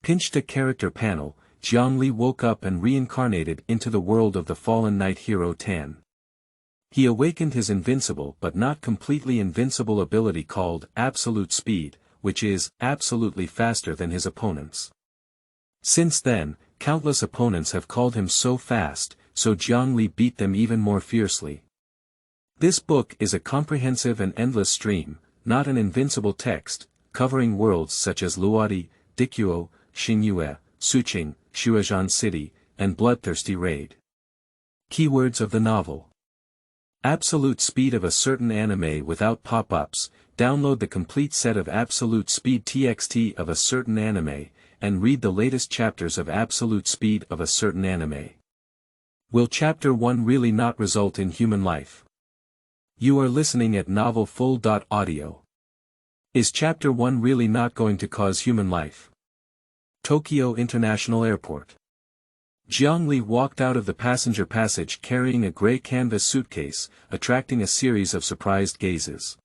Pinched a character panel, Jiang Li woke up and reincarnated into the world of the fallen knight hero Tan. He awakened his invincible but not completely invincible ability called absolute speed, which is absolutely faster than his opponents. Since then, countless opponents have called him so fast, so Jiang Li beat them even more fiercely. This book is a comprehensive and endless stream, not an invincible text, covering worlds such as Luodi, Dicuo, Xingyue, Suqing, Xuezhan City, and Bloodthirsty Raid. Keywords of the novel. Absolute speed of a certain anime without pop-ups. Download the complete set of Absolute Speed TXT of a certain anime, and read the latest chapters of Absolute Speed of a certain anime. Will Chapter 1 really not result in human life? You are listening at novelfull.audio. Is Chapter 1 really not going to cause human life? Tokyo International Airport. Jiang Li walked out of the passenger passage carrying a gray canvas suitcase, attracting a series of surprised gazes.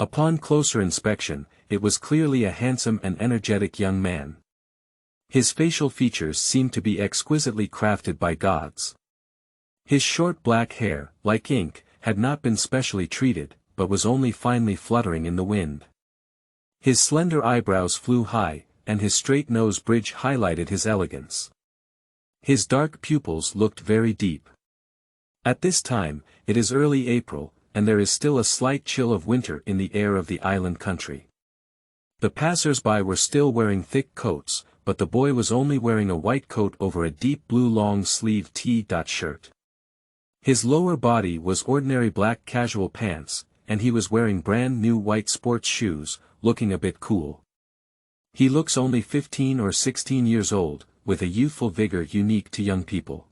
Upon closer inspection, it was clearly a handsome and energetic young man. His facial features seemed to be exquisitely crafted by gods. His short black hair, like ink, had not been specially treated, but was only finely fluttering in the wind. His slender eyebrows flew high, and his straight nose bridge highlighted his elegance. His dark pupils looked very deep. At this time, it is early April, and there is still a slight chill of winter in the air of the island country. The passers-by were still wearing thick coats, but the boy was only wearing a white coat over a deep blue long-sleeved T-shirt. His lower body was ordinary black casual pants, and he was wearing brand new white sports shoes, looking a bit cool. He looks only 15 or 16 years old, with a youthful vigor unique to young people.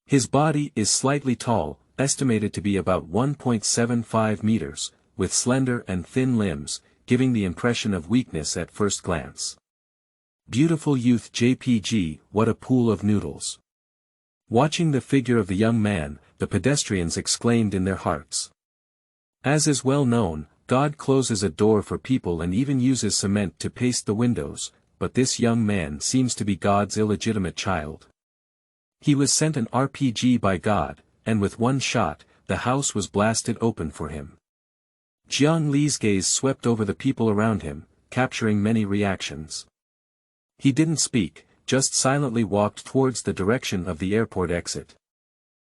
His body is slightly tall, estimated to be about 1.75 meters, with slender and thin limbs, giving the impression of weakness at first glance. Beautiful youth JPG, what a pool of noodles. Watching the figure of the young man, the pedestrians exclaimed in their hearts. As is well known, God closes a door for people and even uses cement to paste the windows, but this young man seems to be God's illegitimate child. He was sent an RPG by God, and with one shot, the house was blasted open for him. Jiang Li's gaze swept over the people around him, capturing many reactions. He didn't speak, just silently walked towards the direction of the airport exit.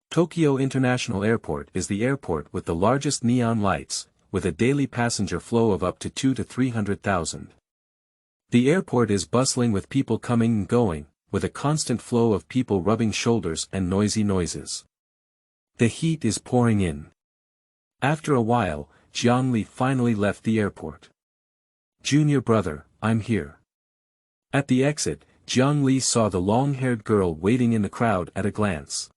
Tokyo International Airport is the airport with the largest neon lights, with a daily passenger flow of up to 200,000 to 300,000. The airport is bustling with people coming and going, with a constant flow of people rubbing shoulders and noisy noises. The heat is pouring in. After a while, Jiang Li finally left the airport. Junior brother, I'm here. At the exit, Jiang Li saw the long-haired girl waiting in the crowd at a glance.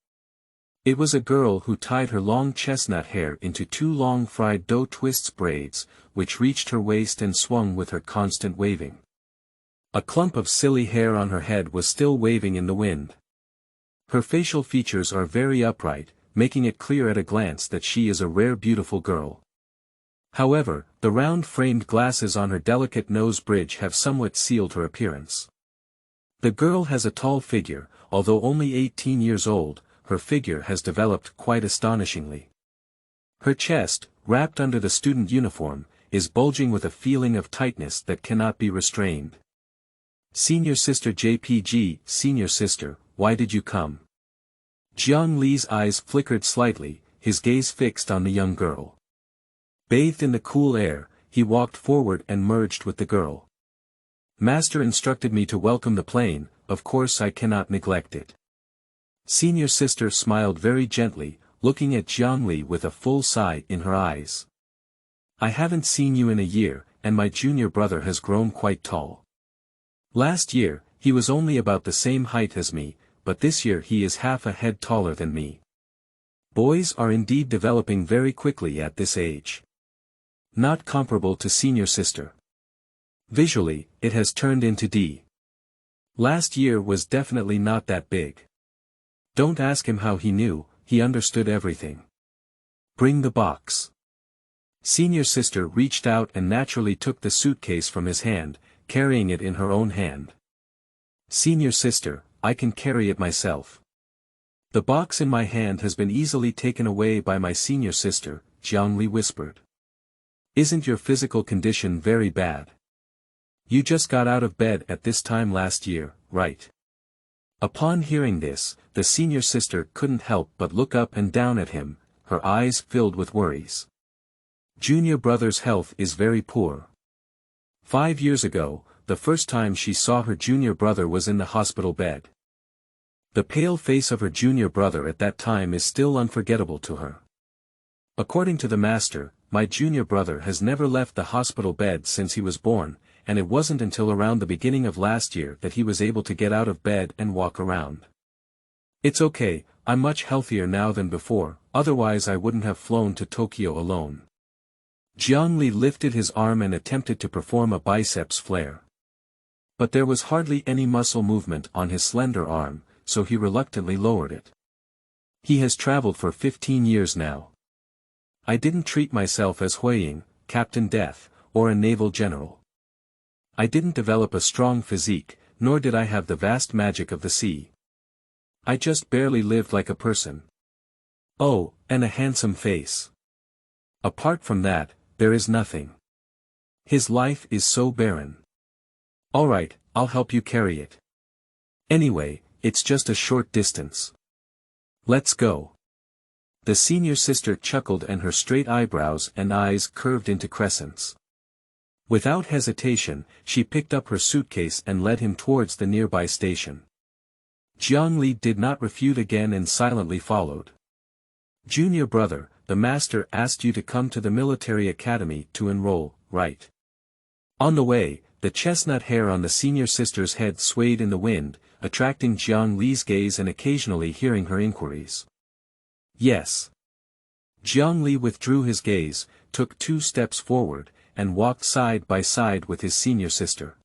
It was a girl who tied her long chestnut hair into two long fried dough twists braids, which reached her waist and swung with her constant waving. A clump of silly hair on her head was still waving in the wind. Her facial features are very upright, making it clear at a glance that she is a rare beautiful girl. However, the round-framed glasses on her delicate nose bridge have somewhat sealed her appearance. The girl has a tall figure, although only 18 years old, her figure has developed quite astonishingly. Her chest, wrapped under the student uniform, is bulging with a feeling of tightness that cannot be restrained. Senior sister JPG, senior sister, why did you come? Jiang Li's eyes flickered slightly, his gaze fixed on the young girl. Bathed in the cool air, he walked forward and merged with the girl. Master instructed me to welcome the plane, of course I cannot neglect it. Senior sister smiled very gently, looking at Jiang Li with a full sigh in her eyes. I haven't seen you in a year, and my junior brother has grown quite tall. Last year, he was only about the same height as me, but this year he is half a head taller than me. Boys are indeed developing very quickly at this age. Not comparable to senior sister. Visually, it has turned into D. Last year was definitely not that big. Don't ask him how he knew, he understood everything. Bring the box. Senior sister reached out and naturally took the suitcase from his hand, carrying it in her own hand. Senior sister, I can carry it myself. The box in my hand has been easily taken away by my senior sister, Jiang Li whispered. Isn't your physical condition very bad? You just got out of bed at this time last year, right? Upon hearing this, the senior sister couldn't help but look up and down at him, her eyes filled with worries. Junior brother's health is very poor. 5 years ago, the first time she saw her junior brother was in the hospital bed. The pale face of her junior brother at that time is still unforgettable to her. According to the master, my junior brother has never left the hospital bed since he was born, and it wasn't until around the beginning of last year that he was able to get out of bed and walk around. It's okay, I'm much healthier now than before, otherwise I wouldn't have flown to Tokyo alone. Jiang Li lifted his arm and attempted to perform a biceps flare. But there was hardly any muscle movement on his slender arm, so he reluctantly lowered it. He has traveled for 15 years now. I didn't treat myself as Huiying, Captain Death, or a naval general. I didn't develop a strong physique, nor did I have the vast magic of the sea. I just barely lived like a person. Oh, and a handsome face. Apart from that, there is nothing. His life is so barren. Alright, I'll help you carry it. Anyway, it's just a short distance. Let's go. The senior sister chuckled and her straight eyebrows and eyes curved into crescents. Without hesitation, she picked up her suitcase and led him towards the nearby station. Jiang Li did not refute again and silently followed. Junior brother, the master asked you to come to the military academy to enroll, right? On the way, the chestnut hair on the senior sister's head swayed in the wind, attracting Jiang Li's gaze and occasionally hearing her inquiries. Yes. Jiang Li withdrew his gaze, took 2 steps forward, and walked side by side with his senior sister.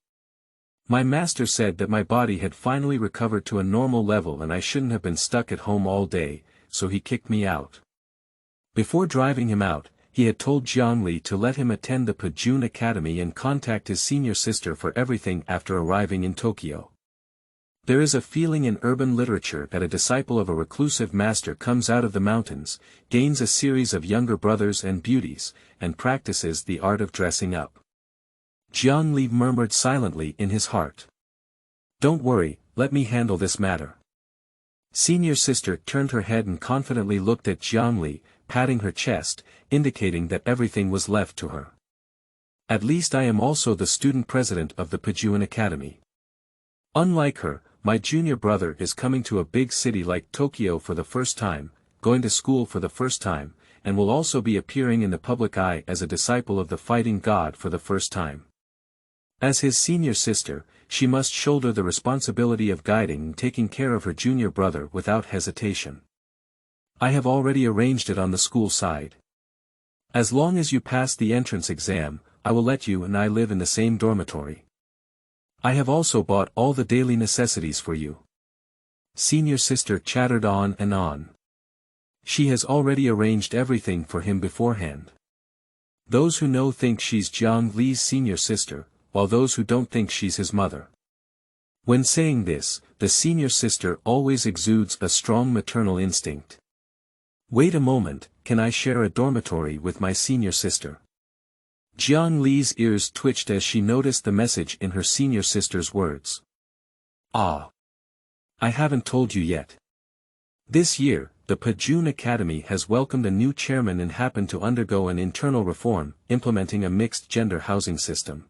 My master said that my body had finally recovered to a normal level and I shouldn't have been stuck at home all day, so he kicked me out. Before driving him out, he had told Jiang Li to let him attend the Pajun Academy and contact his senior sister for everything after arriving in Tokyo. There is a feeling in urban literature that a disciple of a reclusive master comes out of the mountains, gains a series of younger brothers and beauties, and practices the art of dressing up. Jiang Li murmured silently in his heart. Don't worry, let me handle this matter. Senior sister turned her head and confidently looked at Jiang Li, patting her chest, indicating that everything was left to her. At least I am also the student president of the Pajun Academy. Unlike her, my junior brother is coming to a big city like Tokyo for the first time, going to school for the first time, and will also be appearing in the public eye as a disciple of the fighting god for the first time. As his senior sister, she must shoulder the responsibility of guiding and taking care of her junior brother without hesitation. I have already arranged it on the school side. As long as you pass the entrance exam, I will let you and I live in the same dormitory. I have also bought all the daily necessities for you. Senior sister chattered on and on. She has already arranged everything for him beforehand. Those who know think she's Jiang Li's senior sister, while those who don't think she's his mother. When saying this, the senior sister always exudes a strong maternal instinct. Wait a moment, can I share a dormitory with my senior sister? Jiang Li's ears twitched as she noticed the message in her senior sister's words. Ah. I haven't told you yet. This year, the Pajun Academy has welcomed a new chairman and happened to undergo an internal reform, implementing a mixed-gender housing system.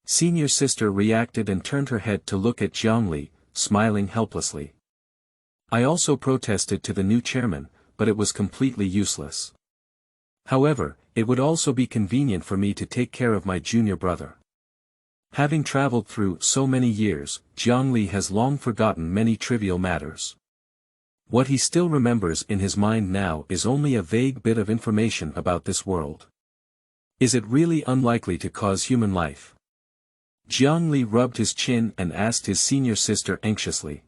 Senior sister reacted and turned her head to look at Jiang Li, smiling helplessly. I also protested to the new chairman, but it was completely useless. However, it would also be convenient for me to take care of my junior brother. Having traveled through so many years, Jiang Li has long forgotten many trivial matters. What he still remembers in his mind now is only a vague bit of information about this world. Is it really unlikely to cause human life? Jiang Li rubbed his chin and asked his senior sister anxiously.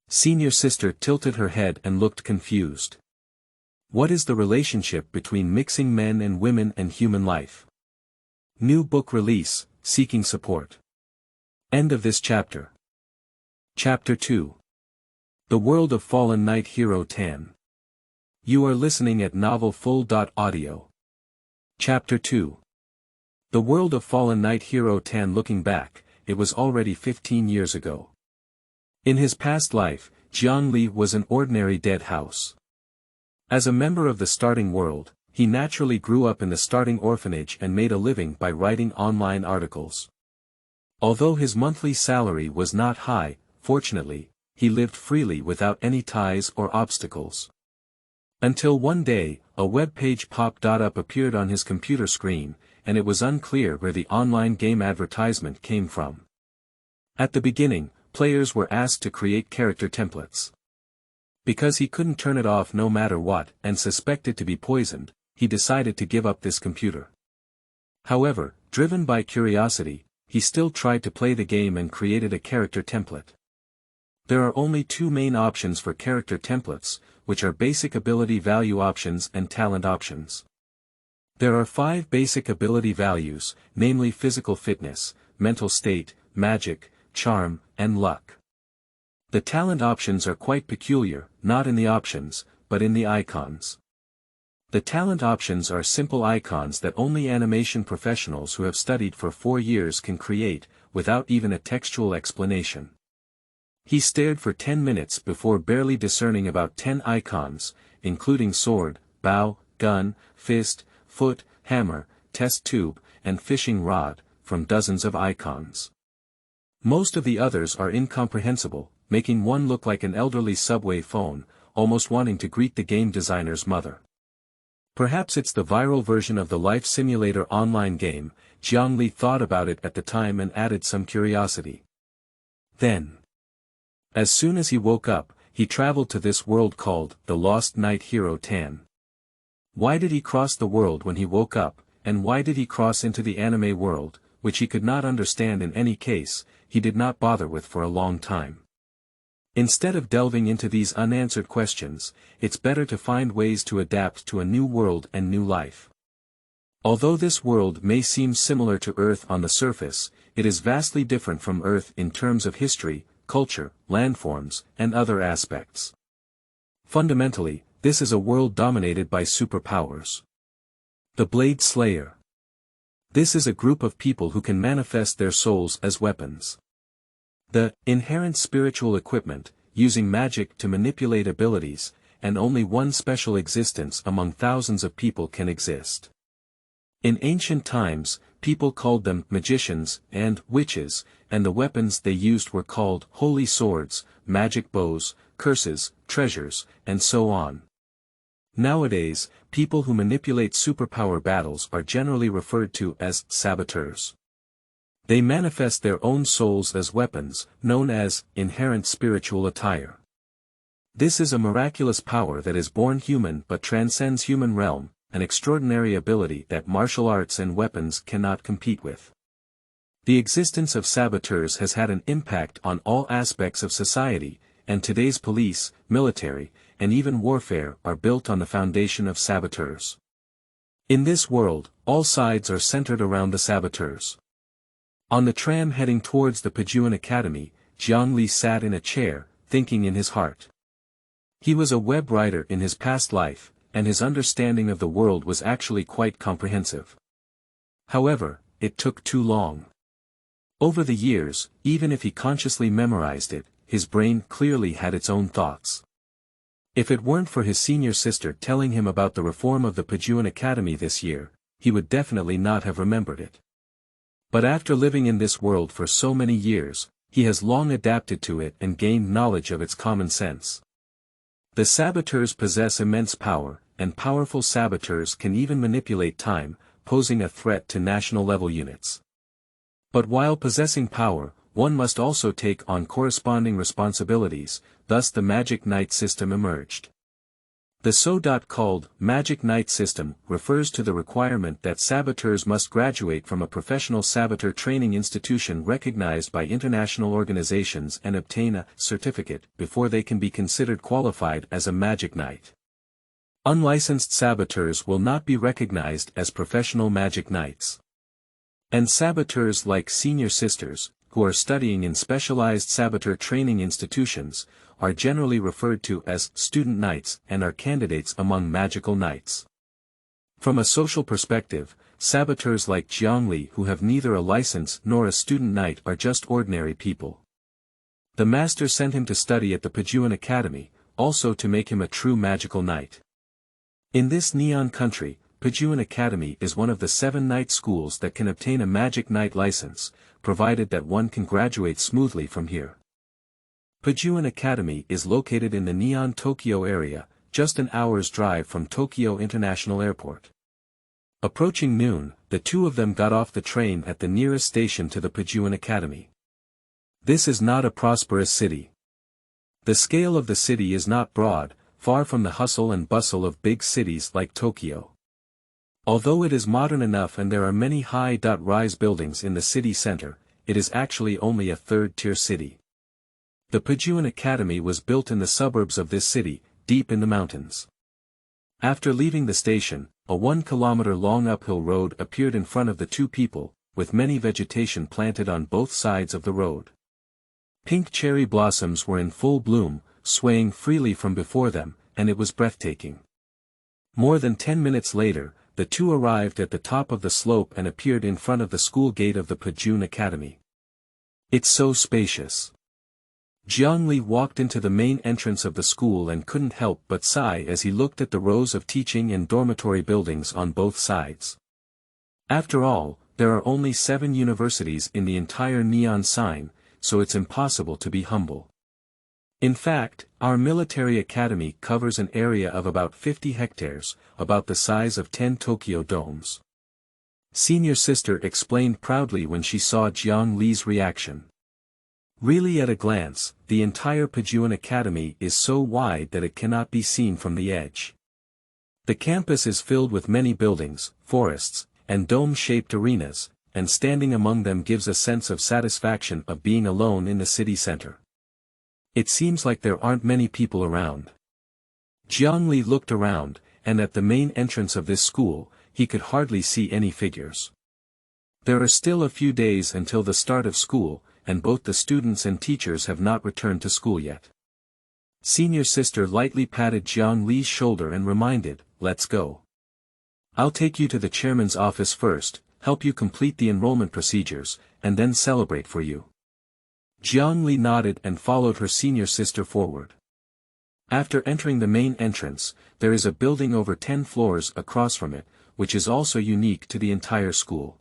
Senior sister tilted her head and looked confused. What is the relationship between mixing men and women and human life? New book release, seeking support. End of this chapter. Chapter 2. The World of Fallen Knight Hero 10. You are listening at novelfull.audio. Chapter 2. The World of Fallen Knight Hero 10. Looking back, it was already 15 years ago. In his past life, Jiang Li was an ordinary dead house. As a member of the starting world, he naturally grew up in the starting orphanage and made a living by writing online articles. Although his monthly salary was not high, fortunately, he lived freely without any ties or obstacles. Until one day, a web page popped up appeared on his computer screen, and it was unclear where the online game advertisement came from. At the beginning, players were asked to create character templates. Because he couldn't turn it off no matter what and suspected to be poisoned, he decided to give up this computer. However, driven by curiosity, he still tried to play the game and created a character template. There are only two main options for character templates, which are basic ability value options and talent options. There are 5 basic ability values, namely physical fitness, mental state, magic, charm, and luck. The talent options are quite peculiar, not in the options, but in the icons. The talent options are simple icons that only animation professionals who have studied for 4 years can create, without even a textual explanation. He stared for 10 minutes before barely discerning about 10 icons, including sword, bow, gun, fist, foot, hammer, test tube, and fishing rod, from dozens of icons. Most of the others are incomprehensible, making one look like an elderly subway phone, almost wanting to greet the game designer's mother. Perhaps it's the viral version of the life simulator online game. Jiang Li thought about it at the time and added some curiosity. Then, as soon as he woke up, he traveled to this world called the Lost Knight Hero 10. Why did he cross the world when he woke up, and why did he cross into the anime world, which he could not understand in any case? He did not bother with for a long time. Instead of delving into these unanswered questions, it's better to find ways to adapt to a new world and new life. Although this world may seem similar to Earth on the surface, it is vastly different from Earth in terms of history, culture, landforms, and other aspects. Fundamentally, this is a world dominated by superpowers. The Blade Slayer. This is a group of people who can manifest their souls as weapons. The inherent spiritual equipment, using magic to manipulate abilities, and only one special existence among thousands of people can exist. In ancient times, people called them magicians and witches, and the weapons they used were called holy swords, magic bows, curses, treasures, and so on. Nowadays, people who manipulate superpower battles are generally referred to as saboteurs. They manifest their own souls as weapons, known as inherent spiritual attire. This is a miraculous power that is born human but transcends human realm, an extraordinary ability that martial arts and weapons cannot compete with. The existence of saboteurs has had an impact on all aspects of society, and today's police, military, and even warfare are built on the foundation of saboteurs. In this world, all sides are centered around the saboteurs. On the tram heading towards the Pijuan Academy, Jiang Li sat in a chair, thinking in his heart. He was a web writer in his past life, and his understanding of the world was actually quite comprehensive. However, it took too long. Over the years, even if he consciously memorized it, his brain clearly had its own thoughts. If it weren't for his senior sister telling him about the reform of the Pijuan Academy this year, he would definitely not have remembered it. But after living in this world for so many years, he has long adapted to it and gained knowledge of its common sense. The saboteurs possess immense power, and powerful saboteurs can even manipulate time, posing a threat to national-level units. But while possessing power, one must also take on corresponding responsibilities, thus the Magic Knight system emerged. The so-called Magic Knight system refers to the requirement that saboteurs must graduate from a professional saboteur training institution recognized by international organizations and obtain a certificate before they can be considered qualified as a Magic Knight. Unlicensed saboteurs will not be recognized as professional Magic Knights. And saboteurs like senior sisters, who are studying in specialized saboteur training institutions, are generally referred to as student knights and are candidates among magical knights. From a social perspective, saboteurs like Jiang Li who have neither a license nor a student knight are just ordinary people. The master sent him to study at the Pejuan Academy, also to make him a true magical knight. In this neon country, Pejuan Academy is one of the 7 knight schools that can obtain a magic knight license, provided that one can graduate smoothly from here. Pejuan Academy is located in the Neon Tokyo area, just an hour's drive from Tokyo International Airport. Approaching noon, the two of them got off the train at the nearest station to the Pejuan Academy. This is not a prosperous city. The scale of the city is not broad, far from the hustle and bustle of big cities like Tokyo. Although it is modern enough and there are many high-rise buildings in the city center, it is actually only a third-tier city. The Pejuan Academy was built in the suburbs of this city, deep in the mountains. After leaving the station, a 1-kilometer-long uphill road appeared in front of the two people, with many vegetation planted on both sides of the road. Pink cherry blossoms were in full bloom, swaying freely from before them, and it was breathtaking. More than 10 minutes later, the two arrived at the top of the slope and appeared in front of the school gate of the Pejuan Academy. It's so spacious. Jiang Li walked into the main entrance of the school and couldn't help but sigh as he looked at the rows of teaching and dormitory buildings on both sides. After all, there are only 7 universities in the entire neon sign, so it's impossible to be humble. In fact, our military academy covers an area of about 50 hectares, about the size of 10 Tokyo domes. Senior sister explained proudly when she saw Jiang Li's reaction. Really, at a glance, the entire Pejuan Academy is so wide that it cannot be seen from the edge. The campus is filled with many buildings, forests, and dome-shaped arenas, and standing among them gives a sense of satisfaction of being alone in the city center. It seems like there aren't many people around. Jiang Li looked around, and at the main entrance of this school, he could hardly see any figures. There are still a few days until the start of school, and both the students and teachers have not returned to school yet. Senior sister lightly patted Jiang Li's shoulder and reminded, "Let's go. I'll take you to the chairman's office first, help you complete the enrollment procedures, and then celebrate for you." Jiang Li nodded and followed her senior sister forward. After entering the main entrance, there is a building over 10 floors across from it, which is also unique to the entire school.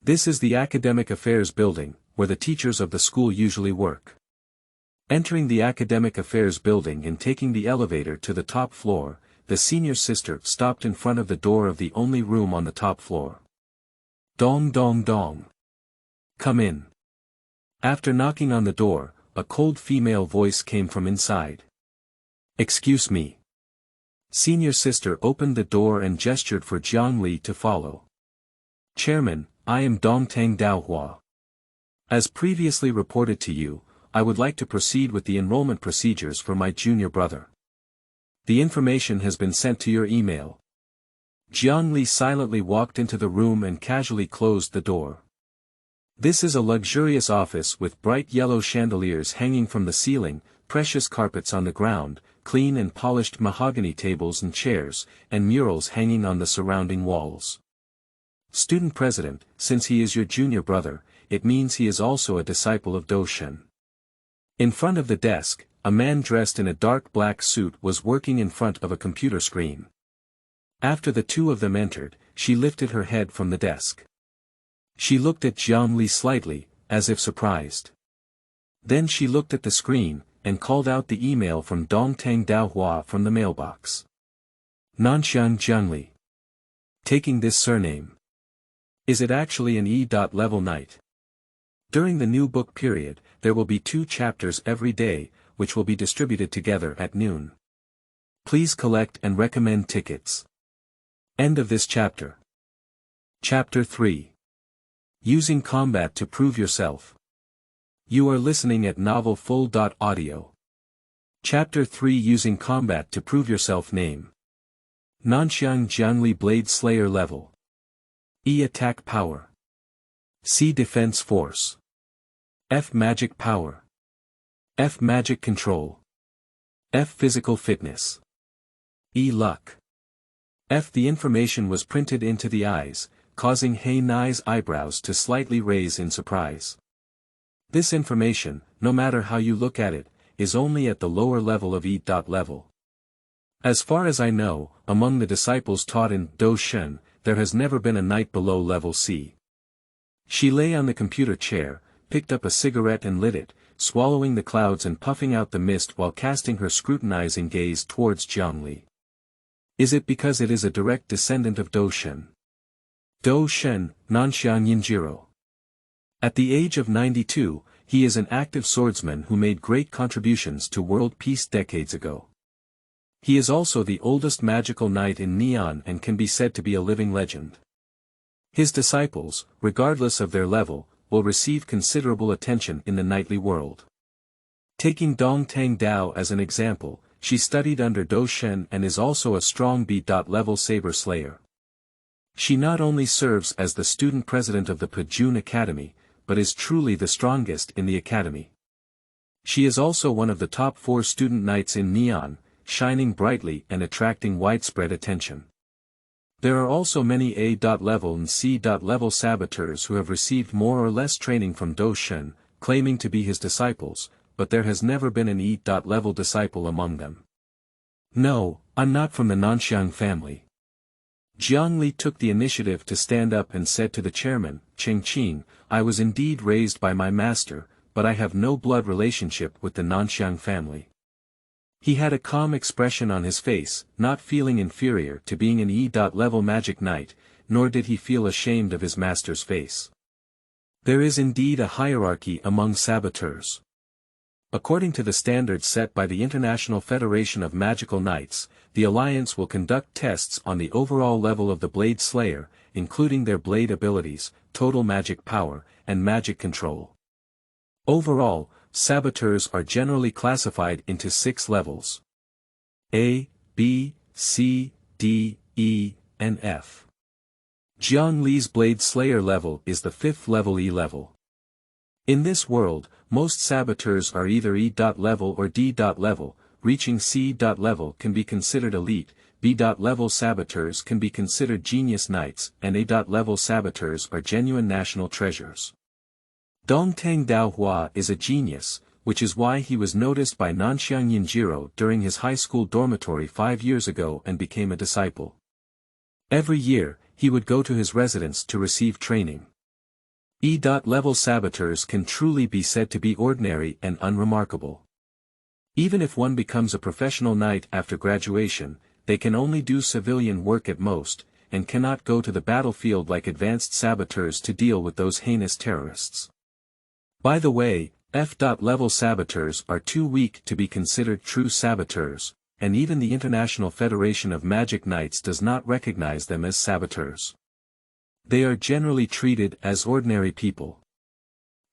This is the Academic Affairs Building, where the teachers of the school usually work. Entering the Academic Affairs Building and taking the elevator to the top floor, the senior sister stopped in front of the door of the only room on the top floor. Dong dong dong. "Come in." After knocking on the door, a cold female voice came from inside. "Excuse me." Senior sister opened the door and gestured for Jiang Li to follow. "Chairman, I am Dongtang Daohua. As previously reported to you, I would like to proceed with the enrollment procedures for my junior brother. The information has been sent to your email." Jiang Li silently walked into the room and casually closed the door. This is a luxurious office with bright yellow chandeliers hanging from the ceiling, precious carpets on the ground, clean and polished mahogany tables and chairs, and murals hanging on the surrounding walls. Student President, since he is your junior brother, it means he is also a disciple of Doshin. In front of the desk, a man dressed in a dark black suit was working in front of a computer screen. After the two of them entered, she lifted her head from the desk. She looked at Jiang Li slightly, as if surprised. Then she looked at the screen, and called out the email from Dongtang Daohua from the mailbox. "Nanxiang Jiang Li. Taking this surname. Is it actually an E.level knight? During the new book period, there will be 2 chapters every day, which will be distributed together at noon. Please collect and recommend tickets." End of this chapter. Chapter 3. Using combat to prove yourself. You are listening at novelfull.audio. Chapter 3. Using combat to prove yourself. Name: Nanxiang Jiang Li. Blade Slayer level. E attack power. C defense force. F. Magic power. F. Magic control. F. Physical fitness. E. Luck. F. The information was printed into the eyes, causing Hei Nai's eyebrows to slightly raise in surprise. This information, no matter how you look at it, is only at the lower level of E. level. As far as I know, among the disciples taught in Do Shen, there has never been a knight below level C. She lay on the computer chair, picked up a cigarette and lit it, swallowing the clouds and puffing out the mist while casting her scrutinizing gaze towards Jiang Li. Is it because it is a direct descendant of Do Shen? Do Shen, Nanxiang Yinjiro. At the age of 92, he is an active swordsman who made great contributions to world peace decades ago. He is also the oldest magical knight in Neon and can be said to be a living legend. His disciples, regardless of their level, will receive considerable attention in the knightly world. Taking Dongtang Dao as an example, she studied under Do Shen and is also a strong B-level saber slayer. She not only serves as the student president of the Pajun Academy, but is truly the strongest in the academy. She is also one of the top 4 student knights in Neon, shining brightly and attracting widespread attention. There are also many A-level and C-level saboteurs who have received more or less training from Do Shen, claiming to be his disciples, but there has never been an E-level disciple among them. No, I'm not from the Nanxiang family. Jiang Li took the initiative to stand up and said to the chairman, Cheng Qing, I was indeed raised by my master, but I have no blood relationship with the Nanxiang family. He had a calm expression on his face, not feeling inferior to being an E-level magic knight, nor did he feel ashamed of his master's face. There is indeed a hierarchy among saboteurs. According to the standards set by the International Federation of Magical Knights, the Alliance will conduct tests on the overall level of the Blade Slayer, including their blade abilities, total magic power, and magic control. Overall, saboteurs are generally classified into 6 levels: A, B, C, D, E, and F. Jiang Li's Blade Slayer level is the 5th level E level. In this world, most saboteurs are either E-level or D-level, reaching C-level can be considered elite, B-level saboteurs can be considered genius knights, and A-level saboteurs are genuine national treasures. Dongtang Daohua is a genius, which is why he was noticed by Nanxiang Yinjiro during his high school dormitory 5 years ago and became a disciple. Every year, he would go to his residence to receive training. E-level saboteurs can truly be said to be ordinary and unremarkable. Even if one becomes a professional knight after graduation, they can only do civilian work at most, and cannot go to the battlefield like advanced saboteurs to deal with those heinous terrorists. By the way, F-level saboteurs are too weak to be considered true saboteurs, and even the International Federation of Magic Knights does not recognize them as saboteurs. They are generally treated as ordinary people.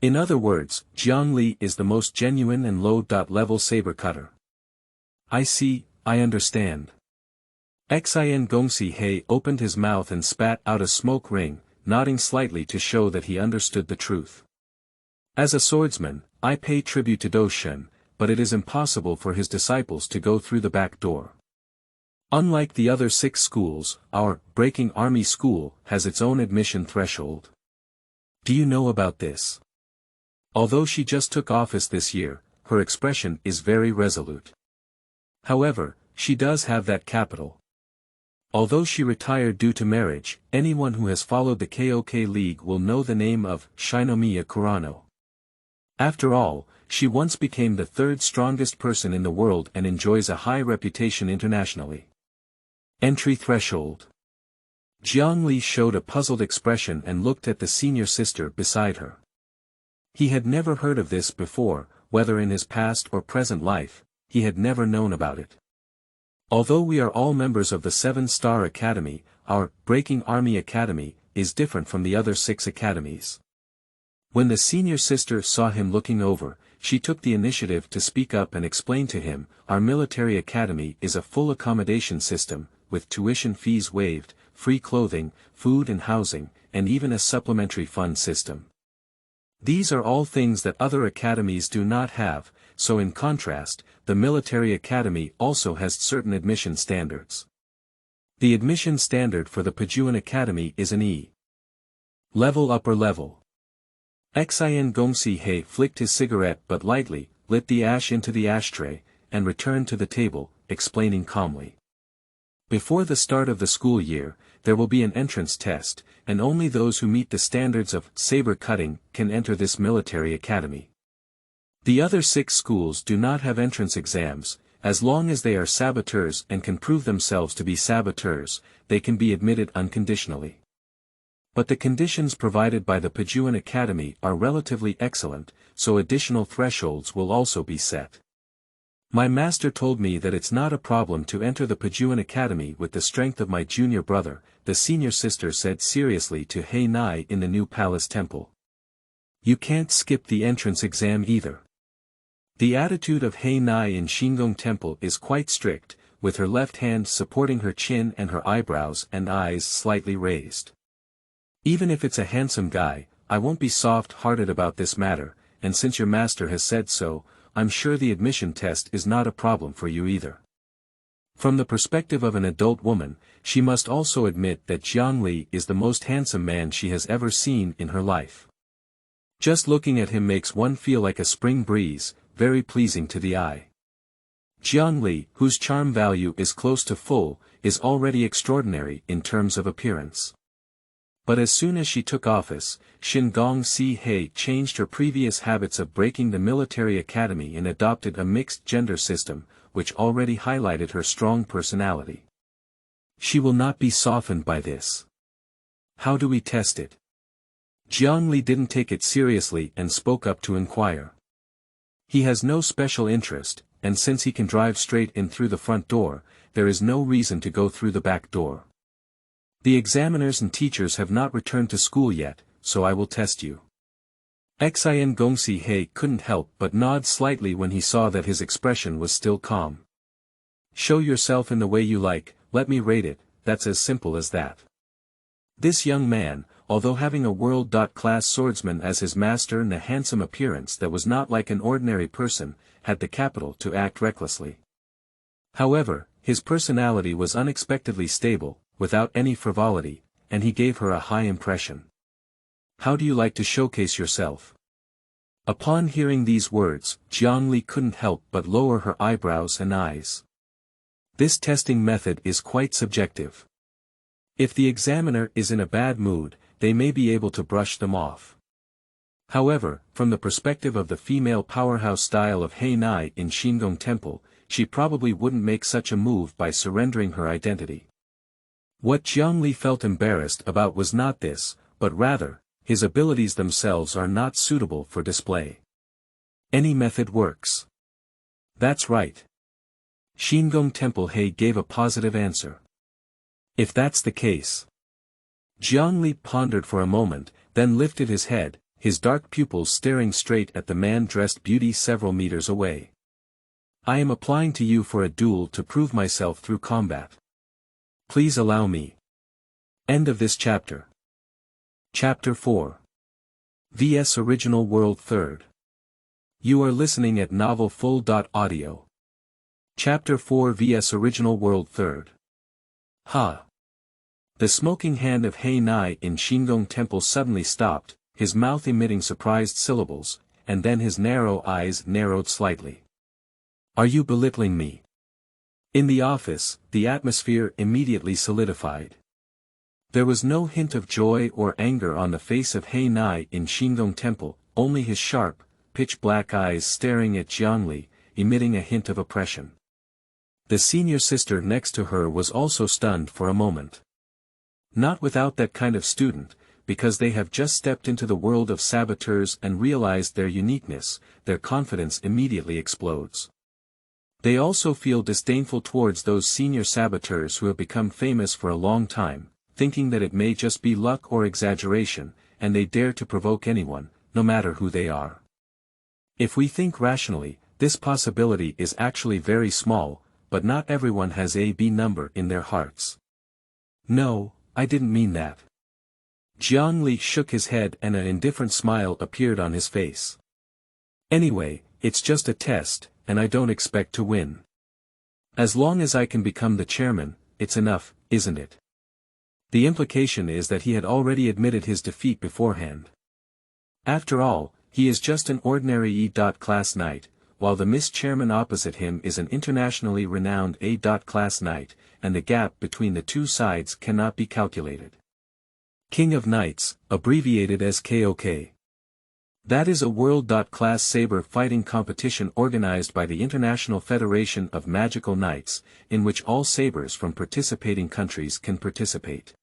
In other words, Jiang Li is the most genuine and low-level saber cutter. I see, I understand. Xin Gongxi He opened his mouth and spat out a smoke ring, nodding slightly to show that he understood the truth. As a swordsman, I pay tribute to Do Shen, but it is impossible for his disciples to go through the back door. Unlike the other 6 schools, our Breaking Army School has its own admission threshold. Do you know about this? Although she just took office this year, her expression is very resolute. However, she does have that capital. Although she retired due to marriage, anyone who has followed the KOK League will know the name of Shinomiya Kurano. After all, she once became the 3rd strongest person in the world and enjoys a high reputation internationally. Entry threshold. Jiang Li showed a puzzled expression and looked at the senior sister beside her. He had never heard of this before, whether in his past or present life, he had never known about it. Although we are all members of the 7-Star Academy, our Breaking Army Academy is different from the other 6 academies. When the senior sister saw him looking over, she took the initiative to speak up and explain to him, our military academy is a full accommodation system, with tuition fees waived, free clothing, food and housing, and even a supplementary fund system. These are all things that other academies do not have, so in contrast, the military academy also has certain admission standards. The admission standard for the Pejuan Academy is an E. Level upper level. Xian Gongxi He flicked his cigarette but lightly, lit the ash into the ashtray, and returned to the table, explaining calmly. Before the start of the school year, there will be an entrance test, and only those who meet the standards of saber cutting can enter this military academy. The other 6 schools do not have entrance exams. As long as they are saboteurs and can prove themselves to be saboteurs, they can be admitted unconditionally. But the conditions provided by the Pejuan Academy are relatively excellent, so additional thresholds will also be set. My master told me that it's not a problem to enter the Pejuan Academy with the strength of my junior brother, the senior sister said seriously to Hei Nai in the new palace temple. You can't skip the entrance exam either. The attitude of Hei Nai in Xingyue Temple is quite strict, with her left hand supporting her chin and her eyebrows and eyes slightly raised. Even if it's a handsome guy, I won't be soft-hearted about this matter, and since your master has said so, I'm sure the admission test is not a problem for you either. From the perspective of an adult woman, she must also admit that Jiang Li is the most handsome man she has ever seen in her life. Just looking at him makes one feel like a spring breeze, very pleasing to the eye. Jiang Li, whose charm value is close to full, is already extraordinary in terms of appearance. But as soon as she took office, Xingong He changed her previous habits of breaking the military academy and adopted a mixed-gender system, which already highlighted her strong personality. She will not be softened by this. How do we test it? Jiang Li didn't take it seriously and spoke up to inquire. He has no special interest, and since he can drive straight in through the front door, there is no reason to go through the back door. The examiners and teachers have not returned to school yet, so I will test you. Xian Gongxi He couldn't help but nod slightly when he saw that his expression was still calm. Show yourself in the way you like, let me rate it, that's as simple as that. This young man, although having a world-class swordsman as his master and a handsome appearance that was not like an ordinary person, had the capital to act recklessly. However, his personality was unexpectedly stable, without any frivolity, and he gave her a high impression. How do you like to showcase yourself? Upon hearing these words, Jiang Li couldn't help but lower her eyebrows and eyes. This testing method is quite subjective. If the examiner is in a bad mood, they may be able to brush them off. However, from the perspective of the female powerhouse style of Hei Nai in Xingyue Temple, she probably wouldn't make such a move by surrendering her identity. What Jiang Li felt embarrassed about was not this, but rather, his abilities themselves are not suitable for display. Any method works. That's right. Xingyue Temple He gave a positive answer. If that's the case. Jiang Li pondered for a moment, then lifted his head, his dark pupils staring straight at the man-dressed beauty several meters away. I am applying to you for a duel to prove myself through combat. Please allow me. End of this chapter. Chapter 4. vs Original World 3rd. You are listening at novelfull.audio. Chapter 4 vs Original World 3rd. Ha! The smoking hand of Hei Nai in Xingyue Temple suddenly stopped, his mouth emitting surprised syllables, and then his narrow eyes narrowed slightly. Are you belittling me? In the office, the atmosphere immediately solidified. There was no hint of joy or anger on the face of Hei Nai in Xingyue Temple, only his sharp, pitch-black eyes staring at Jiang Li, emitting a hint of oppression. The senior sister next to her was also stunned for a moment. Not without that kind of student, because they have just stepped into the world of saboteurs and realized their uniqueness, their confidence immediately explodes. They also feel disdainful towards those senior saboteurs who have become famous for a long time, thinking that it may just be luck or exaggeration, and they dare to provoke anyone, no matter who they are. If we think rationally, this possibility is actually very small, but not everyone has a B number in their hearts. No, I didn't mean that. Jiang Li shook his head and an indifferent smile appeared on his face. Anyway, it's just a test, and I don't expect to win. As long as I can become the chairman, it's enough, isn't it? The implication is that he had already admitted his defeat beforehand. After all, he is just an ordinary E.class knight, while the Miss Chairman opposite him is an internationally renowned A.class knight, and the gap between the two sides cannot be calculated. King of Knights, abbreviated as KOK. That is a World.class saber fighting competition organized by the International Federation of Magical Knights, in which all sabers from participating countries can participate.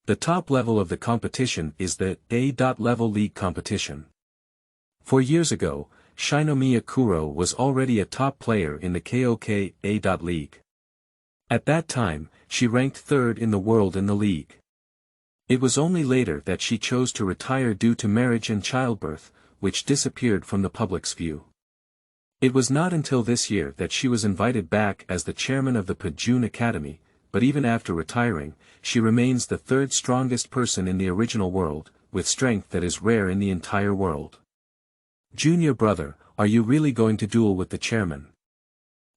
The top level of the competition is the A.level league competition. 4 years ago, Shinomiya Kuro was already a top player in the KOK A.league. At that time, she ranked third in the world in the league. It was only later that she chose to retire due to marriage and childbirth, which disappeared from the public's view. It was not until this year that she was invited back as the chairman of the Pajun Academy, but even after retiring, she remains the third strongest person in the original world, with strength that is rare in the entire world. Junior brother, are you really going to duel with the chairman?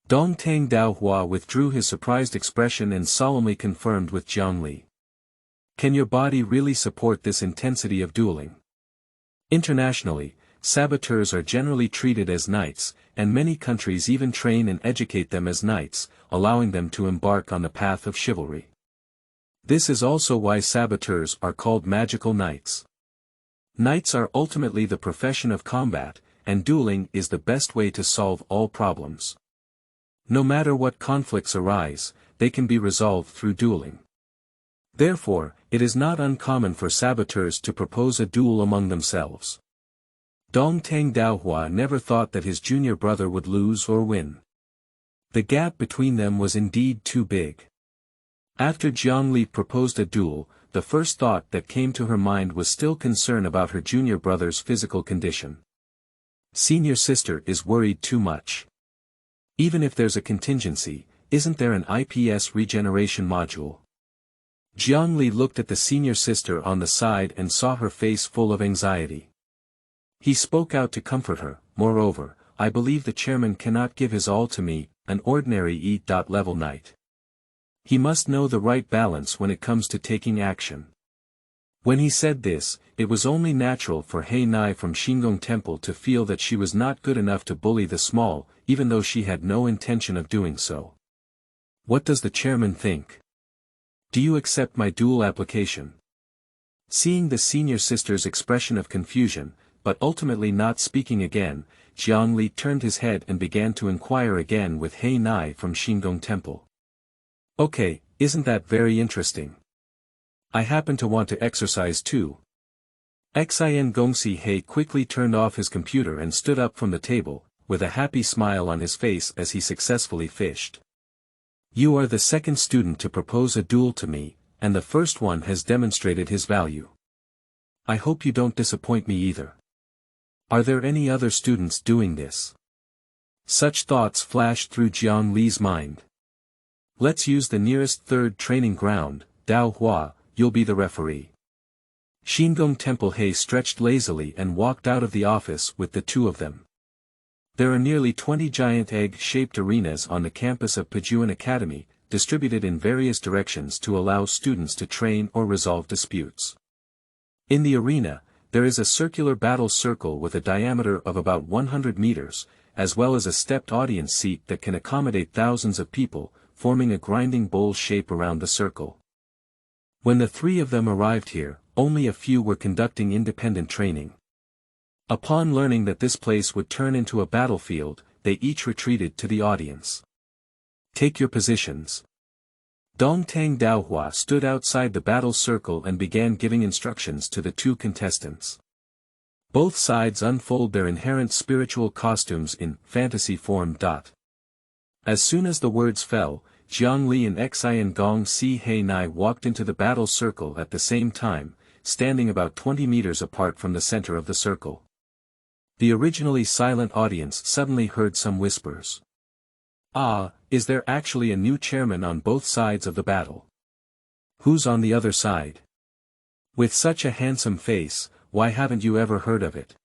Dongtang Daohua withdrew his surprised expression and solemnly confirmed with Jiang Li. Can your body really support this intensity of dueling? Internationally, saboteurs are generally treated as knights, and many countries even train and educate them as knights, allowing them to embark on the path of chivalry. This is also why saboteurs are called magical knights. Knights are ultimately the profession of combat, and dueling is the best way to solve all problems. No matter what conflicts arise, they can be resolved through dueling. Therefore, it is not uncommon for saboteurs to propose a duel among themselves. Dongtang Daohua never thought that his junior brother would lose or win. The gap between them was indeed too big. After Jiang Li proposed a duel, the first thought that came to her mind was still concern about her junior brother's physical condition. Senior sister is worried too much. Even if there's a contingency, isn't there an IPS regeneration module? Jiang Li looked at the senior sister on the side and saw her face full of anxiety. He spoke out to comfort her. Moreover, I believe the chairman cannot give his all to me, an ordinary E.level knight. He must know the right balance when it comes to taking action. When he said this, it was only natural for Hei Nai from Xingyue Temple to feel that she was not good enough to bully the small, even though she had no intention of doing so. What does the chairman think? Do you accept my duel application? Seeing the senior sister's expression of confusion, but ultimately not speaking again, Jiang Li turned his head and began to inquire again with Hei Nai from Xingyue Temple. Okay, isn't that very interesting? I happen to want to exercise too. Xin Gongxi He quickly turned off his computer and stood up from the table, with a happy smile on his face as he successfully fished. You are the second student to propose a duel to me, and the first one has demonstrated his value. I hope you don't disappoint me either. Are there any other students doing this? Such thoughts flashed through Jiang Li's mind. Let's use the nearest third training ground, Daohua, you'll be the referee. Xingyue Temple He stretched lazily and walked out of the office with the two of them. There are nearly 20 giant egg-shaped arenas on the campus of Pajun Academy, distributed in various directions to allow students to train or resolve disputes. In the arena, there is a circular battle circle with a diameter of about 100 meters, as well as a stepped audience seat that can accommodate thousands of people, forming a grinding bowl shape around the circle. When the three of them arrived here, only a few were conducting independent training. Upon learning that this place would turn into a battlefield, they each retreated to the audience. Take your positions. Dongtang Daohua stood outside the battle circle and began giving instructions to the two contestants. Both sides unfold their inherent spiritual costumes in fantasy form. As soon as the words fell, Jiang Li and Xin Gongxi Hei Nai walked into the battle circle at the same time, standing about 20 meters apart from the center of the circle. The originally silent audience suddenly heard some whispers. Ah, is there actually a new chairman on both sides of the battle? Who's on the other side? With such a handsome face, why haven't you ever heard of it?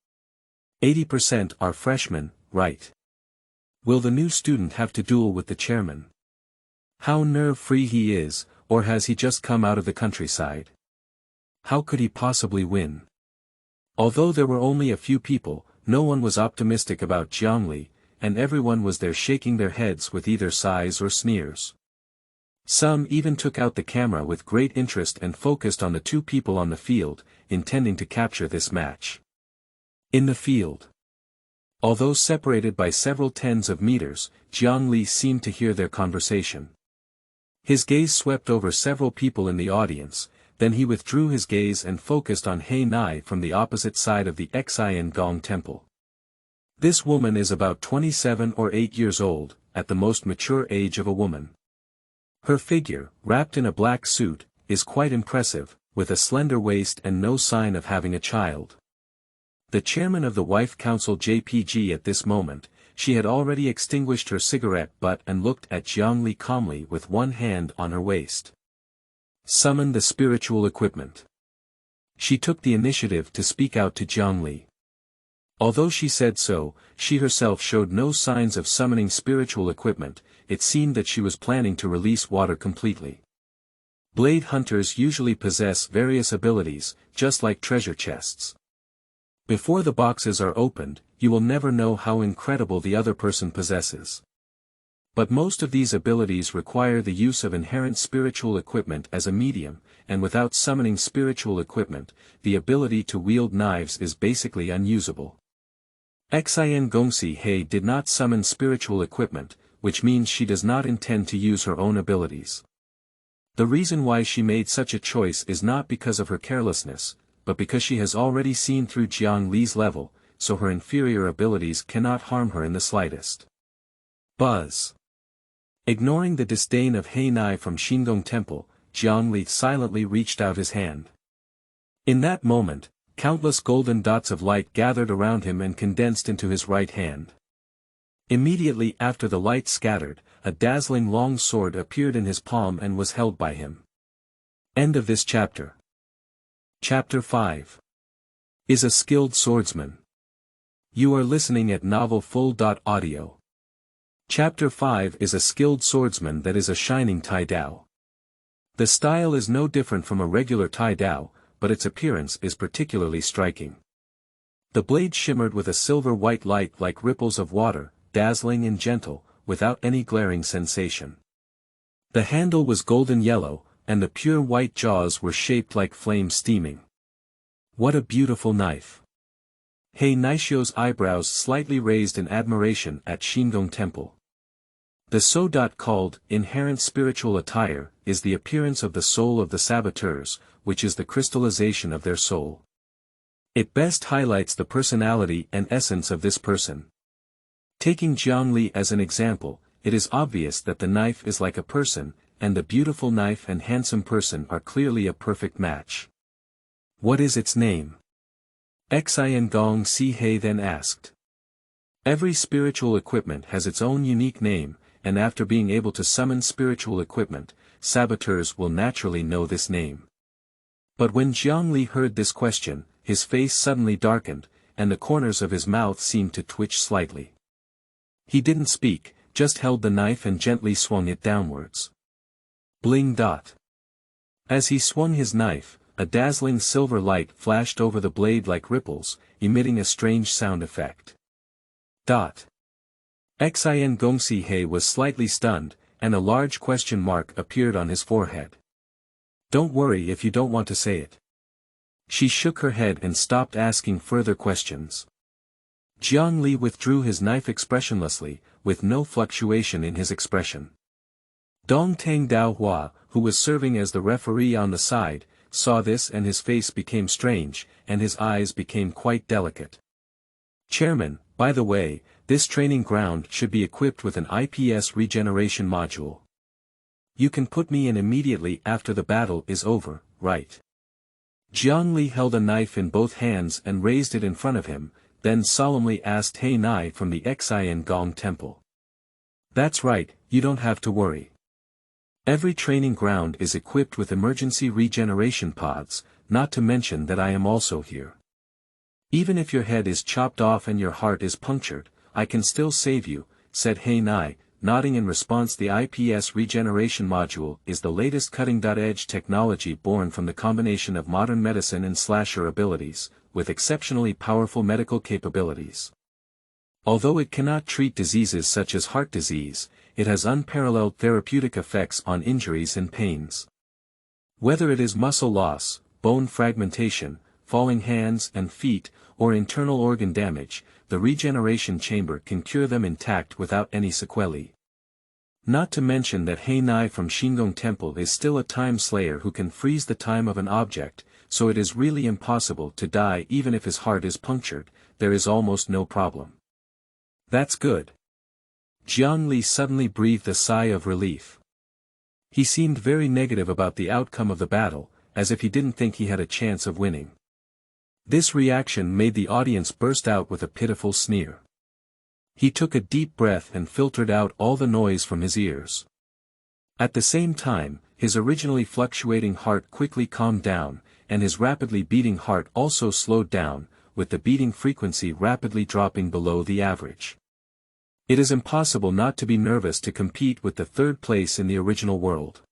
80% are freshmen, right? Will the new student have to duel with the chairman? How nerve-free he is, or has he just come out of the countryside? How could he possibly win? Although there were only a few people, no one was optimistic about Jiang Li, and everyone was there shaking their heads with either sighs or sneers. Some even took out the camera with great interest and focused on the two people on the field, intending to capture this match. In the field. Although separated by several tens of meters, Jiang Li seemed to hear their conversation. His gaze swept over several people in the audience, then he withdrew his gaze and focused on He Nai from the opposite side of the Xingyue temple. This woman is about 27 or 8 years old, at the most mature age of a woman. Her figure, wrapped in a black suit, is quite impressive, with a slender waist and no sign of having a child. The chairman of the Wife Council JPG at this moment, she had already extinguished her cigarette butt and looked at Jiang Li calmly with one hand on her waist. Summon the spiritual equipment. She took the initiative to speak out to Jiang Li. Although she said so, she herself showed no signs of summoning spiritual equipment. It seemed that she was planning to release water completely. Blade hunters usually possess various abilities, just like treasure chests. Before the boxes are opened, you will never know how incredible the other person possesses. But most of these abilities require the use of inherent spiritual equipment as a medium, and without summoning spiritual equipment, the ability to wield knives is basically unusable. Xingyue He did not summon spiritual equipment, which means she does not intend to use her own abilities. The reason why she made such a choice is not because of her carelessness, but because she has already seen through Jiang Li's level, so her inferior abilities cannot harm her in the slightest. Buzz. Ignoring the disdain of He Nai from Xingyue Temple, Jiang Li silently reached out his hand. In that moment, countless golden dots of light gathered around him and condensed into his right hand. Immediately after the light scattered, a dazzling long sword appeared in his palm and was held by him. End of this chapter. Chapter 5. Is a skilled swordsman. You are listening at novelfull.audio. Chapter 5 is a skilled swordsman that is a shining Tai Dao. The style is no different from a regular Tai Dao, but its appearance is particularly striking. The blade shimmered with a silver-white light like ripples of water, dazzling and gentle, without any glaring sensation. The handle was golden yellow, and the pure white jaws were shaped like flames steaming. What a beautiful knife! He Naishio's eyebrows slightly raised in admiration at Xingyue Temple. The so called inherent spiritual attire is the appearance of the soul of the saboteurs, which is the crystallization of their soul. It best highlights the personality and essence of this person. Taking Jiang Li as an example, it is obvious that the knife is like a person, and the beautiful knife and handsome person are clearly a perfect match. What is its name? Xingyue He then asked. Every spiritual equipment has its own unique name, and after being able to summon spiritual equipment, saboteurs will naturally know this name. But when Jiang Li heard this question, his face suddenly darkened, and the corners of his mouth seemed to twitch slightly. He didn't speak, just held the knife and gently swung it downwards. Bling dot. As he swung his knife, a dazzling silver light flashed over the blade like ripples, emitting a strange sound effect. Dot. Xingyue He was slightly stunned, and a large question mark appeared on his forehead. Don't worry if you don't want to say it. She shook her head and stopped asking further questions. Jiang Li withdrew his knife expressionlessly, with no fluctuation in his expression. Dong Tang Dao Hua, who was serving as the referee on the side, saw this and his face became strange, and his eyes became quite delicate. Chairman, by the way, this training ground should be equipped with an IPS regeneration module. You can put me in immediately after the battle is over, right? Jiang Li held a knife in both hands and raised it in front of him, then solemnly asked He Nai from the Xingyue Temple. That's right, you don't have to worry. Every training ground is equipped with emergency regeneration pods, not to mention that I am also here. Even if your head is chopped off and your heart is punctured, I can still save you, said He Nai, nodding in response. The IPS regeneration module is the latest cutting-edge technology born from the combination of modern medicine and slasher abilities, with exceptionally powerful medical capabilities. Although it cannot treat diseases such as heart disease, it has unparalleled therapeutic effects on injuries and pains. Whether it is muscle loss, bone fragmentation, falling hands and feet, or internal organ damage, the regeneration chamber can cure them intact without any sequelae. Not to mention that He Nai from Xingyue Temple is still a time slayer who can freeze the time of an object, so it is really impossible to die even if his heart is punctured. There is almost no problem. That's good. Jiang Li suddenly breathed a sigh of relief. He seemed very negative about the outcome of the battle, as if he didn't think he had a chance of winning. This reaction made the audience burst out with a pitiful sneer. He took a deep breath and filtered out all the noise from his ears. At the same time, his originally fluctuating heart quickly calmed down, and his rapidly beating heart also slowed down, with the beating frequency rapidly dropping below the average. It is impossible not to be nervous to compete with the third place in the original world.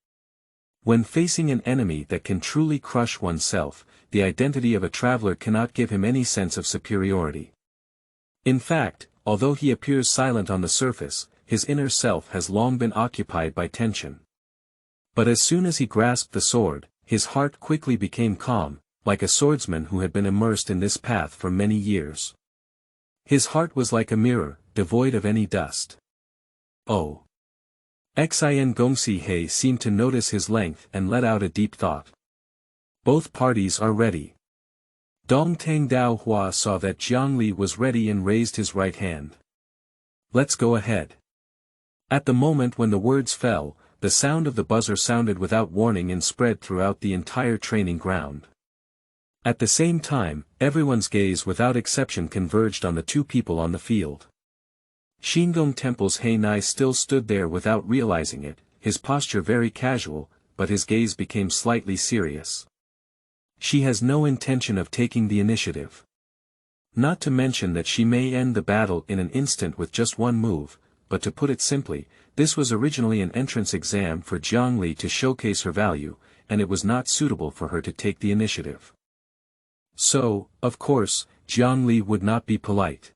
When facing an enemy that can truly crush oneself, the identity of a traveler cannot give him any sense of superiority. In fact, although he appears silent on the surface, his inner self has long been occupied by tension. But as soon as he grasped the sword, his heart quickly became calm, like a swordsman who had been immersed in this path for many years. His heart was like a mirror, devoid of any dust. Oh! Xin Gongxi He seemed to notice his length and let out a deep thought. Both parties are ready. Dong Tang Dao Hua saw that Jiang Li was ready and raised his right hand. Let's go ahead. At the moment when the words fell, the sound of the buzzer sounded without warning and spread throughout the entire training ground. At the same time, everyone's gaze without exception converged on the two people on the field. Xingyue Temple's He Nai still stood there without realizing it, his posture very casual, but his gaze became slightly serious. She has no intention of taking the initiative. Not to mention that she may end the battle in an instant with just one move, but to put it simply, this was originally an entrance exam for Jiang Li to showcase her value, and it was not suitable for her to take the initiative. So, of course, Jiang Li would not be polite.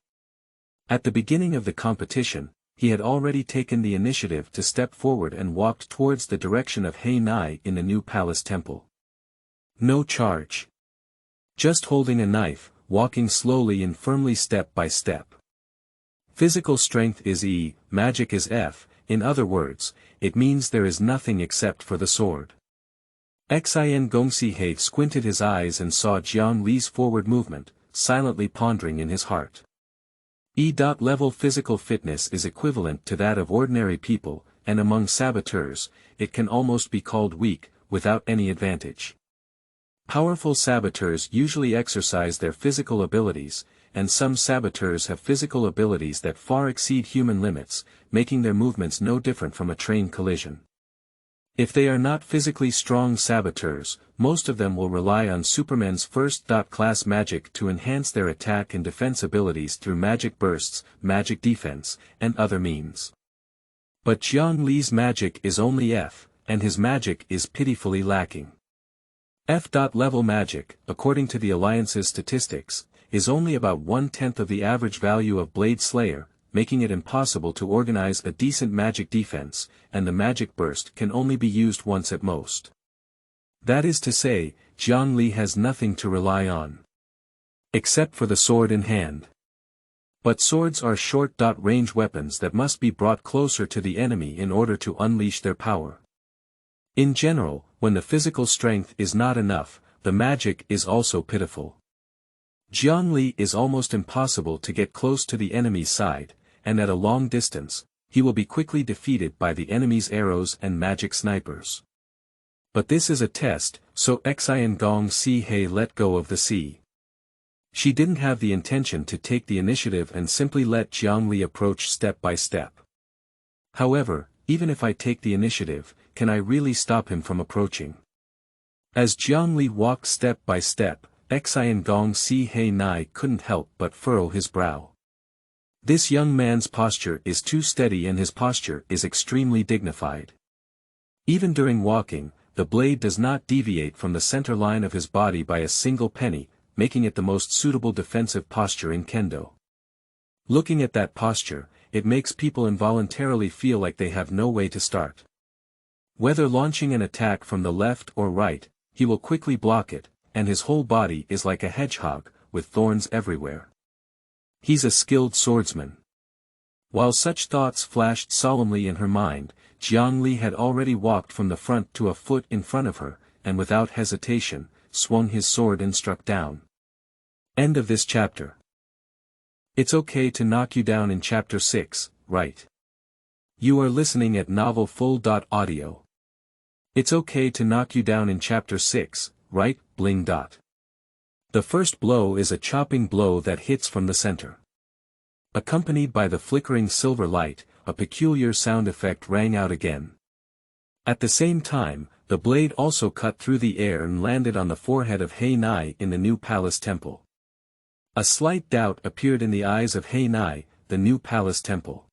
At the beginning of the competition, he had already taken the initiative to step forward and walked towards the direction of He Nai in the new palace temple. No charge. Just holding a knife, walking slowly and firmly step by step. Physical strength is E, magic is F, in other words, it means there is nothing except for the sword. Xin Gongxi He squinted his eyes and saw Jiang Li's forward movement, silently pondering in his heart. E-level physical fitness is equivalent to that of ordinary people, and among saboteurs, it can almost be called weak, without any advantage. Powerful saboteurs usually exercise their physical abilities, and some saboteurs have physical abilities that far exceed human limits, making their movements no different from a train collision. If they are not physically strong saboteurs, most of them will rely on Superman's first-class magic to enhance their attack and defense abilities through magic bursts, magic defense, and other means. But Jiang Li's magic is only F, and his magic is pitifully lacking. F-level magic, according to the Alliance's statistics, is only about 1/10 of the average value of Blade Slayer, making it impossible to organize a decent magic defense, and the magic burst can only be used once at most. That is to say, Jiang Li has nothing to rely on. Except for the sword in hand. But swords are short-range weapons that must be brought closer to the enemy in order to unleash their power. In general, when the physical strength is not enough, the magic is also pitiful. Jiang Li is almost impossible to get close to the enemy's side, and at a long distance, he will be quickly defeated by the enemy's arrows and magic snipers. But this is a test, so Xin Gongxi He let go of the sea. She didn't have the intention to take the initiative and simply let Jiang Li approach step by step. However, even if I take the initiative, can I really stop him from approaching? As Jiang Li walked step by step, Xiangong Si He Nai couldn't help but furrow his brow. This young man's posture is too steady and his posture is extremely dignified. Even during walking, the blade does not deviate from the center line of his body by a single penny, making it the most suitable defensive posture in kendo. Looking at that posture, it makes people involuntarily feel like they have no way to start. Whether launching an attack from the left or right, he will quickly block it, and his whole body is like a hedgehog, with thorns everywhere. He's a skilled swordsman. While such thoughts flashed solemnly in her mind, Jiang Li had already walked from the front to a foot in front of her, and without hesitation, swung his sword and struck down. End of this chapter. It's okay to knock you down in chapter 6, right? You are listening at novelfull.audio. It's okay to knock you down in chapter 6, right, bling. The first blow is a chopping blow that hits from the center. Accompanied by the flickering silver light, a peculiar sound effect rang out again. At the same time, the blade also cut through the air and landed on the forehead of He Nai in the new palace temple. A slight doubt appeared in the eyes of He Nai, the new palace temple.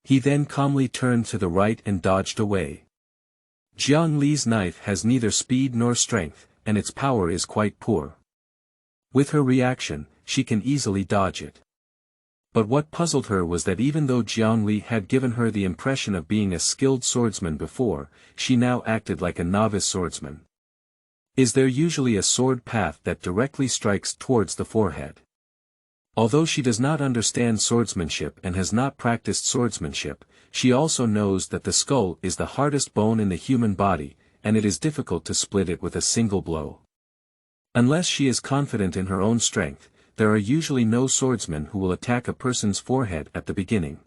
He then calmly turned to the right and dodged away. Jiang Li's knife has neither speed nor strength, and its power is quite poor. With her reaction, she can easily dodge it. But what puzzled her was that even though Jiang Li had given her the impression of being a skilled swordsman before, she now acted like a novice swordsman. Is there usually a sword path that directly strikes towards the forehead? Although she does not understand swordsmanship and has not practiced swordsmanship, she also knows that the skull is the hardest bone in the human body, and it is difficult to split it with a single blow. Unless she is confident in her own strength, there are usually no swordsmen who will attack a person's forehead at the beginning.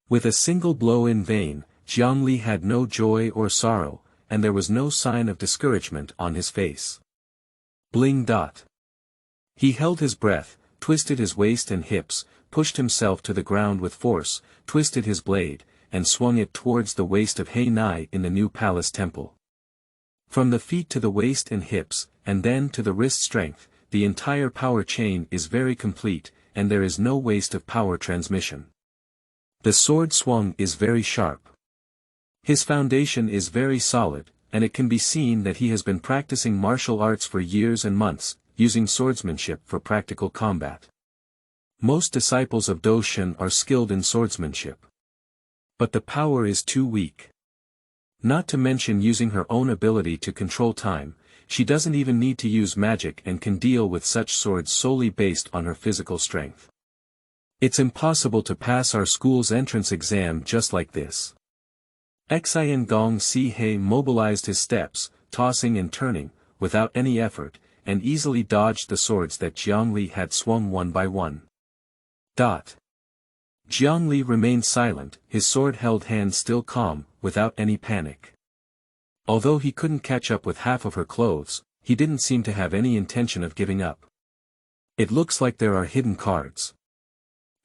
With a single blow in vain, Jiang Li had no joy or sorrow, and there was no sign of discouragement on his face. Bling. He held his breath, twisted his waist and hips, pushed himself to the ground with force, twisted his blade, and swung it towards the waist of He Nai in the new palace temple. From the feet to the waist and hips, and then to the wrist strength, the entire power chain is very complete, and there is no waste of power transmission. The sword swung is very sharp. His foundation is very solid, and it can be seen that he has been practicing martial arts for years and months, using swordsmanship for practical combat. Most disciples of Doshin are skilled in swordsmanship. But the power is too weak. Not to mention using her own ability to control time, she doesn't even need to use magic and can deal with such swords solely based on her physical strength. It's impossible to pass our school's entrance exam just like this. Xiangong Si He mobilized his steps, tossing and turning, without any effort, and easily dodged the swords that Jiang Li had swung one by one. Jiang Li remained silent, his sword-held hand still calm, without any panic. Although he couldn't catch up with half of her clothes, he didn't seem to have any intention of giving up. It looks like there are hidden cards.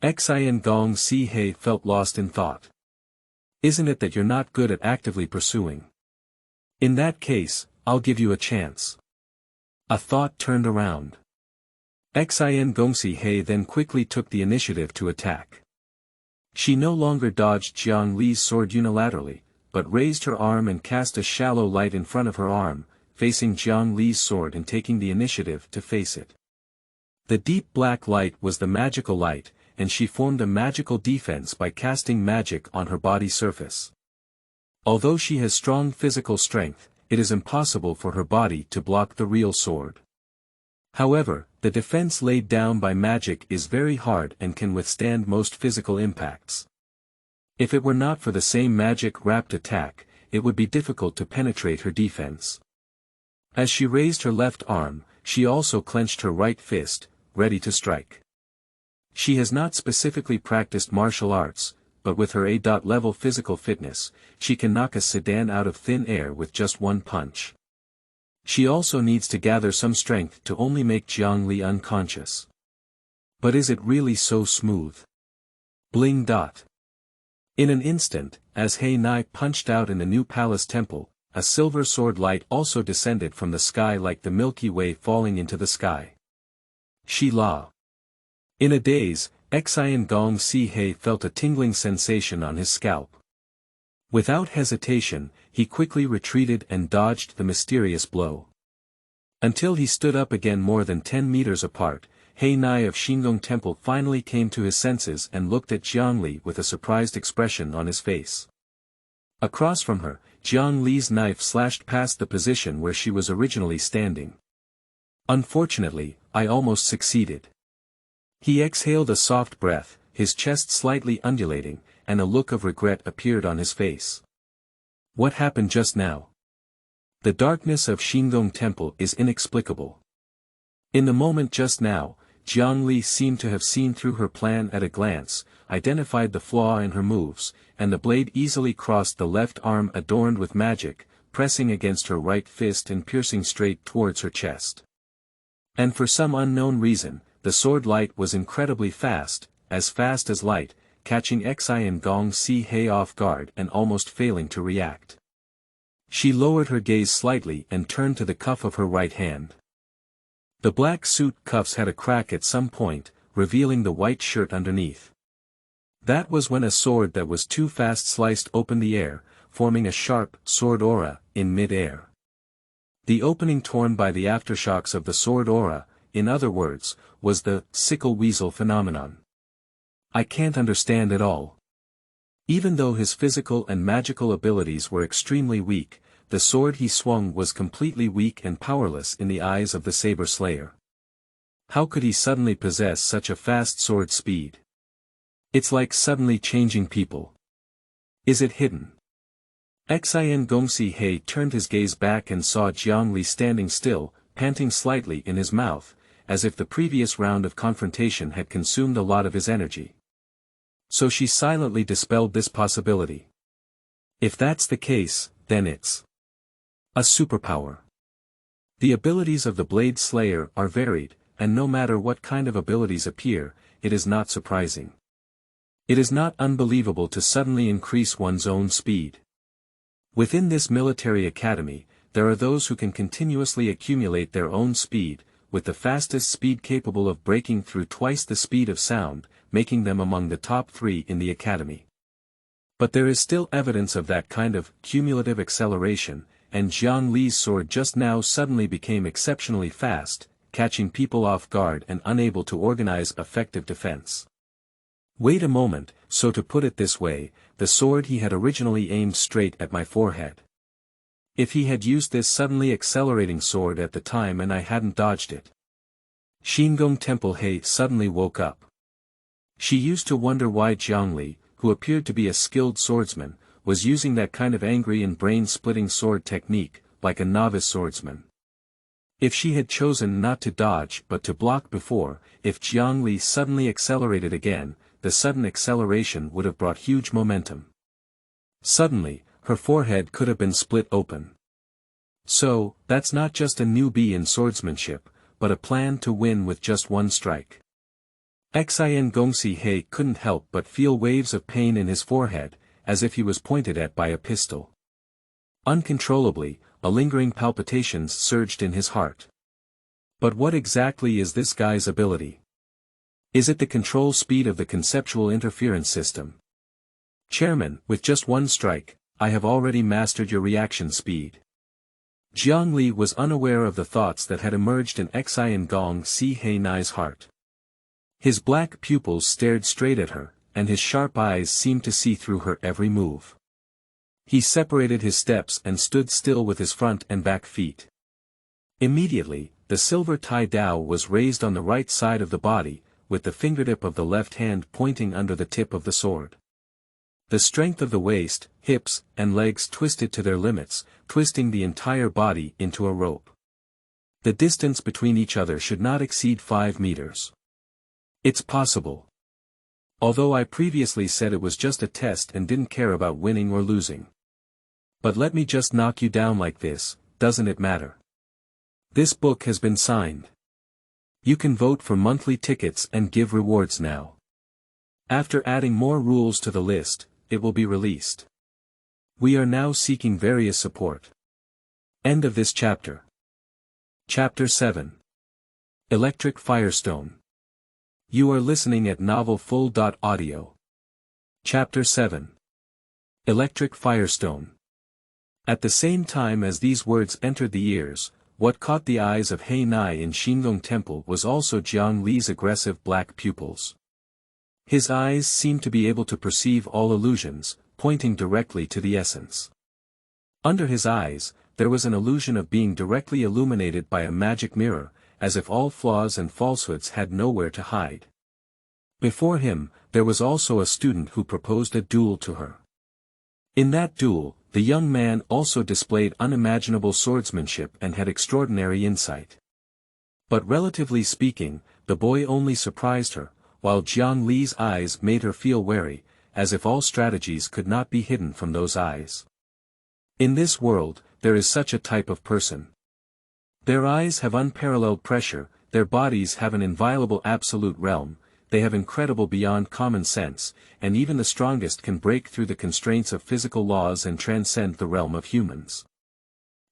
Xiangong Si He felt lost in thought. Isn't it that you're not good at actively pursuing? In that case, I'll give you a chance. A thought turned around. Xiangong Si He then quickly took the initiative to attack. She no longer dodged Jiang Li's sword unilaterally, but raised her arm and cast a shallow light in front of her arm, facing Jiang Li's sword and taking the initiative to face it. The deep black light was the magical light, and she formed a magical defense by casting magic on her body surface. Although she has strong physical strength, it is impossible for her body to block the real sword. However, the defense laid down by magic is very hard and can withstand most physical impacts. If it were not for the same magic-wrapped attack, it would be difficult to penetrate her defense. As she raised her left arm, she also clenched her right fist, ready to strike. She has not specifically practiced martial arts, but with her A-level physical fitness, she can knock a sedan out of thin air with just one punch. She also needs to gather some strength to only make Jiang Li unconscious. But is it really so smooth? Bling. In an instant, as He Nai punched out in the new palace temple, a silver sword light also descended from the sky like the Milky Way falling into the sky. Shi La. In a daze, Xian Si He felt a tingling sensation on his scalp. Without hesitation, he quickly retreated and dodged the mysterious blow. Until he stood up again more than 10 meters apart, He Nai of Xingyue Temple finally came to his senses and looked at Jiang Li with a surprised expression on his face. Across from her, Jiang Li's knife slashed past the position where she was originally standing. Unfortunately, I almost succeeded. He exhaled a soft breath, his chest slightly undulating, and a look of regret appeared on his face. What happened just now? The darkness of Xingyue Temple is inexplicable. In the moment just now, Jiang Li seemed to have seen through her plan at a glance, identified the flaw in her moves, and the blade easily crossed the left arm adorned with magic, pressing against her right fist and piercing straight towards her chest. And for some unknown reason, the sword light was incredibly fast as light, catching Xian Si He off guard and almost failing to react. She lowered her gaze slightly and turned to the cuff of her right hand. The black suit cuffs had a crack at some point, revealing the white shirt underneath. That was when a sword that was too fast sliced open the air, forming a sharp sword aura in mid-air. The opening torn by the aftershocks of the sword aura, in other words, was the sickle weasel phenomenon. I can't understand it all. Even though his physical and magical abilities were extremely weak, the sword he swung was completely weak and powerless in the eyes of the Saber Slayer. How could he suddenly possess such a fast sword speed? It's like suddenly changing people. Is it hidden? Xian Si He turned his gaze back and saw Jiang Li standing still, panting slightly in his mouth, as if the previous round of confrontation had consumed a lot of his energy. So she silently dispelled this possibility. If that's the case, then it's a superpower. The abilities of the Blade Slayer are varied, and no matter what kind of abilities appear, it is not surprising. It is not unbelievable to suddenly increase one's own speed. Within this military academy, there are those who can continuously accumulate their own speed, with the fastest speed capable of breaking through twice the speed of sound, making them among the top 3 in the academy. But there is still evidence of that kind of cumulative acceleration, and Jiang Li's sword just now suddenly became exceptionally fast, catching people off guard and unable to organize effective defense. Wait a moment, so to put it this way, the sword he had originally aimed straight at my forehead. If he had used this suddenly accelerating sword at the time and I hadn't dodged it. Xingyue Temple He suddenly woke up. She used to wonder why Jiang Li, who appeared to be a skilled swordsman, was using that kind of angry and brain-splitting sword technique, like a novice swordsman. If she had chosen not to dodge but to block before, if Jiang Li suddenly accelerated again, the sudden acceleration would have brought huge momentum. Suddenly, her forehead could have been split open. So, that's not just a newbie in swordsmanship, but a plan to win with just one strike. Xian Si He couldn't help but feel waves of pain in his forehead, as if he was pointed at by a pistol. Uncontrollably, a lingering palpitations surged in his heart. But what exactly is this guy's ability? Is it the control speed of the conceptual interference system? Chairman, with just one strike, I have already mastered your reaction speed. Jiang Li was unaware of the thoughts that had emerged in Xian Si He's heart. His black pupils stared straight at her, and his sharp eyes seemed to see through her every move. He separated his steps and stood still with his front and back feet. Immediately, the silver tie dao was raised on the right side of the body, with the fingertip of the left hand pointing under the tip of the sword. The strength of the waist, hips, and legs twisted to their limits, twisting the entire body into a rope. The distance between each other should not exceed 5 meters. It's possible. Although I previously said it was just a test and didn't care about winning or losing. But let me just knock you down like this, doesn't it matter? This book has been signed. You can vote for monthly tickets and give rewards now. After adding more rules to the list, it will be released. We are now seeking various support. End of this chapter. Chapter 7. Electric Firestone. You are listening at novelfull.audio. Chapter 7. Electric Firestone. At the same time as these words entered the ears, what caught the eyes of He Nai in Xingyue Temple was also Jiang Li's aggressive black pupils. His eyes seemed to be able to perceive all illusions, pointing directly to the essence. Under his eyes, there was an illusion of being directly illuminated by a magic mirror, as if all flaws and falsehoods had nowhere to hide. Before him, there was also a student who proposed a duel to her. In that duel, the young man also displayed unimaginable swordsmanship and had extraordinary insight. But relatively speaking, the boy only surprised her, while Jiang Li's eyes made her feel wary, as if all strategies could not be hidden from those eyes. In this world, there is such a type of person. Their eyes have unparalleled pressure, their bodies have an inviolable absolute realm, they have incredible beyond common sense, and even the strongest can break through the constraints of physical laws and transcend the realm of humans.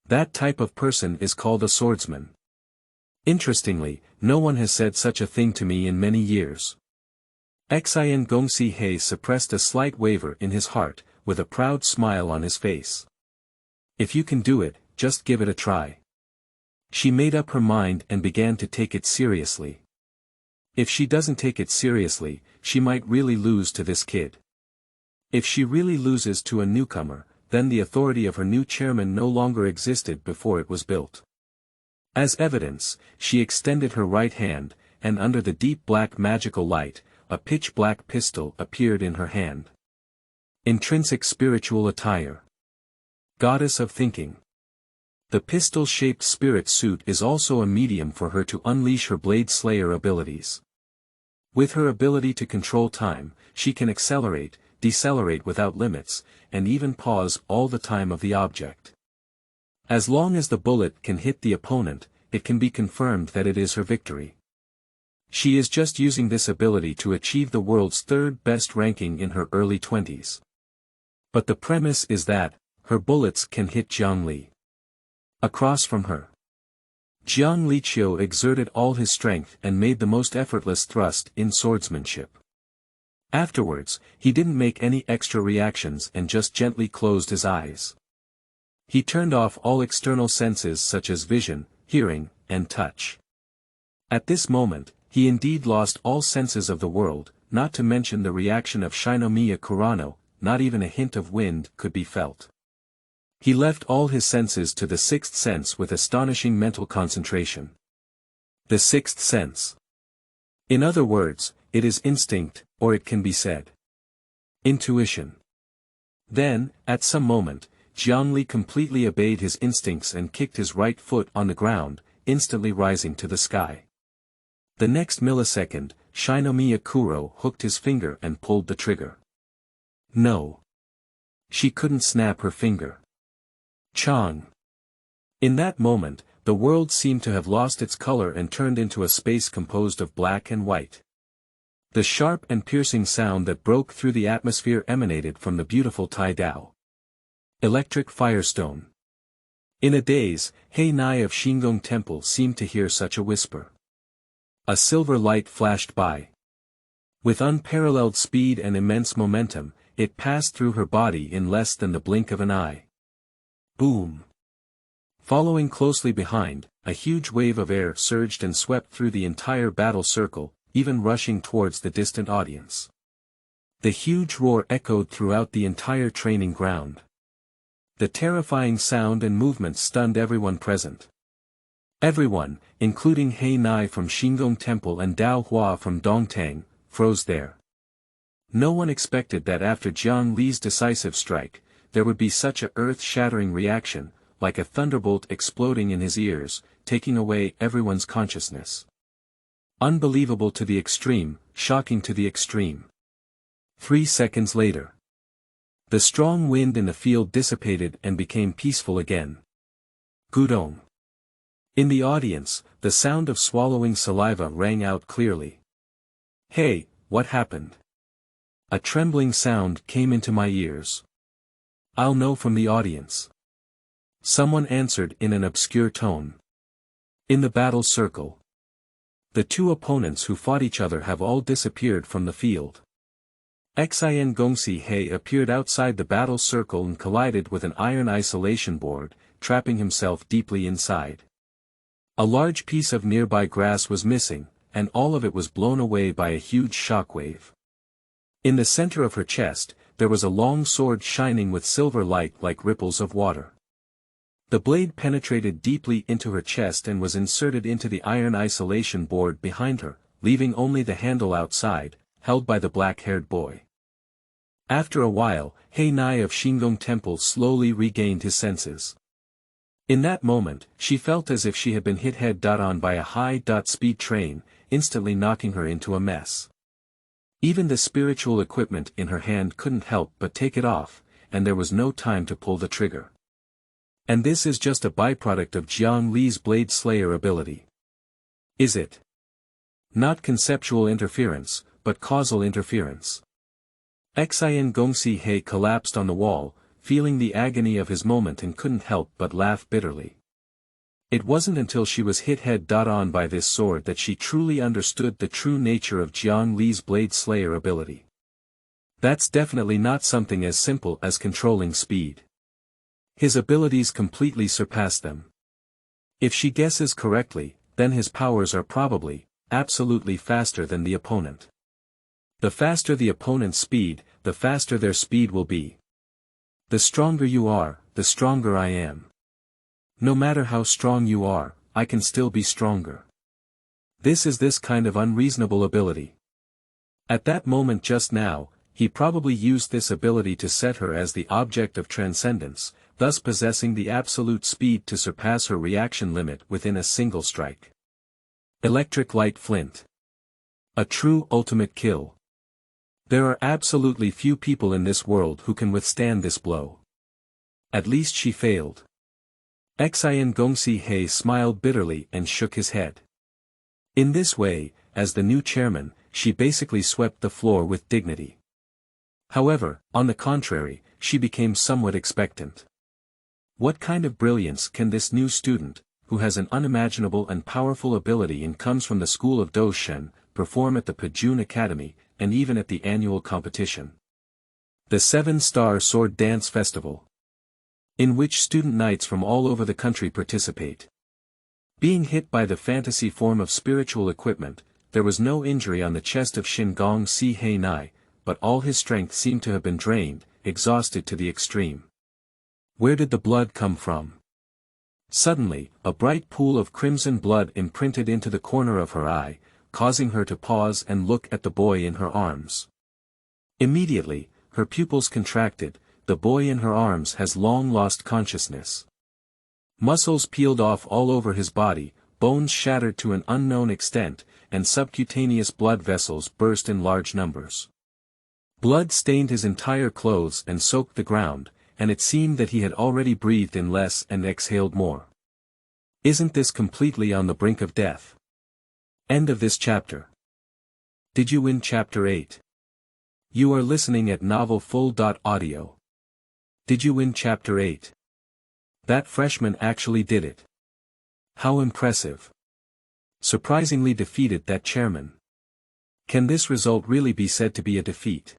That type of person is called a swordsman. Interestingly, no one has said such a thing to me in many years. Xian Gongxi He suppressed a slight waver in his heart, with a proud smile on his face. If you can do it, just give it a try. She made up her mind and began to take it seriously. If she doesn't take it seriously, she might really lose to this kid. If she really loses to a newcomer, then the authority of her new chairman no longer existed before it was built. As evidence, she extended her right hand, and under the deep black magical light, a pitch-black pistol appeared in her hand. Intrinsic spiritual attire. Goddess of thinking. The pistol-shaped spirit suit is also a medium for her to unleash her blade slayer abilities. With her ability to control time, she can accelerate, decelerate without limits, and even pause all the time of the object. As long as the bullet can hit the opponent, it can be confirmed that it is her victory. She is just using this ability to achieve the world's third best ranking in her early 20s. But the premise is that, her bullets can hit Jiang Li. Across from her, Jiang Li exerted all his strength and made the most effortless thrust in swordsmanship. Afterwards, he didn't make any extra reactions and just gently closed his eyes. He turned off all external senses such as vision, hearing, and touch. At this moment, he indeed lost all senses of the world, not to mention the reaction of Shinomiya Kurano, not even a hint of wind could be felt. He left all his senses to the sixth sense with astonishing mental concentration. The sixth sense. In other words, it is instinct, or it can be said, intuition. Then, at some moment, Jiang Li completely obeyed his instincts and kicked his right foot on the ground, instantly rising to the sky. The next millisecond, Shinomiya Kuro hooked his finger and pulled the trigger. No. She couldn't snap her finger. Chang. In that moment, the world seemed to have lost its color and turned into a space composed of black and white. The sharp and piercing sound that broke through the atmosphere emanated from the beautiful Tai Dao. Electric Firestone. In a daze, He Nai of Xingyue Temple seemed to hear such a whisper. A silver light flashed by. With unparalleled speed and immense momentum, it passed through her body in less than the blink of an eye. Boom. Following closely behind, a huge wave of air surged and swept through the entire battle circle, even rushing towards the distant audience. The huge roar echoed throughout the entire training ground. The terrifying sound and movement stunned everyone present. Everyone, including He Nai from Xingyue Temple and Dao Hua from Dongtang, froze there. No one expected that after Jiang Li's decisive strike, there would be such a earth-shattering reaction, like a thunderbolt exploding in his ears, taking away everyone's consciousness. Unbelievable to the extreme, shocking to the extreme. 3 seconds later, the strong wind in the field dissipated and became peaceful again. Gudong. In the audience, the sound of swallowing saliva rang out clearly. Hey, what happened? A trembling sound came into my ears. I'll know from the audience. Someone answered in an obscure tone. In the battle circle. The two opponents who fought each other have all disappeared from the field. Xian Gongxi He appeared outside the battle circle and collided with an iron isolation board, trapping himself deeply inside. A large piece of nearby grass was missing, and all of it was blown away by a huge shockwave. In the center of her chest, there was a long sword shining with silver light like ripples of water. The blade penetrated deeply into her chest and was inserted into the iron isolation board behind her, leaving only the handle outside, held by the black-haired boy. After a while, He Nai of Xingyue Temple slowly regained his senses. In that moment, she felt as if she had been hit head-on by a high-speed train, instantly knocking her into a mess. Even the spiritual equipment in her hand couldn't help but take it off, and there was no time to pull the trigger. And this is just a byproduct of Jiang Li's Blade Slayer ability. Is it? Not conceptual interference, but causal interference. Xian Gongxi He collapsed on the wall, feeling the agony of his moment and couldn't help but laugh bitterly. It wasn't until she was hit head-on by this sword that she truly understood the true nature of Jiang Li's Blade Slayer ability. That's definitely not something as simple as controlling speed. His abilities completely surpass them. If she guesses correctly, then his powers are probably, absolutely faster than the opponent. The faster the opponent's speed, the faster their speed will be. The stronger you are, the stronger I am. No matter how strong you are, I can still be stronger. This kind of unreasonable ability. At that moment just now, he probably used this ability to set her as the object of transcendence, thus possessing the absolute speed to surpass her reaction limit within a single strike. Electric Light Flint. A true ultimate kill. There are absolutely few people in this world who can withstand this blow. At least she failed. Xian Gongxi He smiled bitterly and shook his head. In this way, as the new chairman, she basically swept the floor with dignity. However, on the contrary, she became somewhat expectant. What kind of brilliance can this new student, who has an unimaginable and powerful ability and comes from the school of Doshen, perform at the Pajun Academy, and even at the annual competition? The 7-Star Sword Dance Festival, in which student knights from all over the country participate. Being hit by the fantasy form of spiritual equipment, there was no injury on the chest of Xingyue He Nai, but all his strength seemed to have been drained, exhausted to the extreme. Where did the blood come from? Suddenly, a bright pool of crimson blood imprinted into the corner of her eye, causing her to pause and look at the boy in her arms. Immediately, her pupils contracted. The boy in her arms has long lost consciousness. Muscles peeled off all over his body, bones shattered to an unknown extent, and subcutaneous blood vessels burst in large numbers. Blood stained his entire clothes and soaked the ground, and it seemed that he had already breathed in less and exhaled more. Isn't this completely on the brink of death? End of this chapter. Did you win Chapter 8? You are listening at novelfull.audio. Did you win Chapter 8? That freshman actually did it. How impressive. Surprisingly defeated that chairman. Can this result really be said to be a defeat?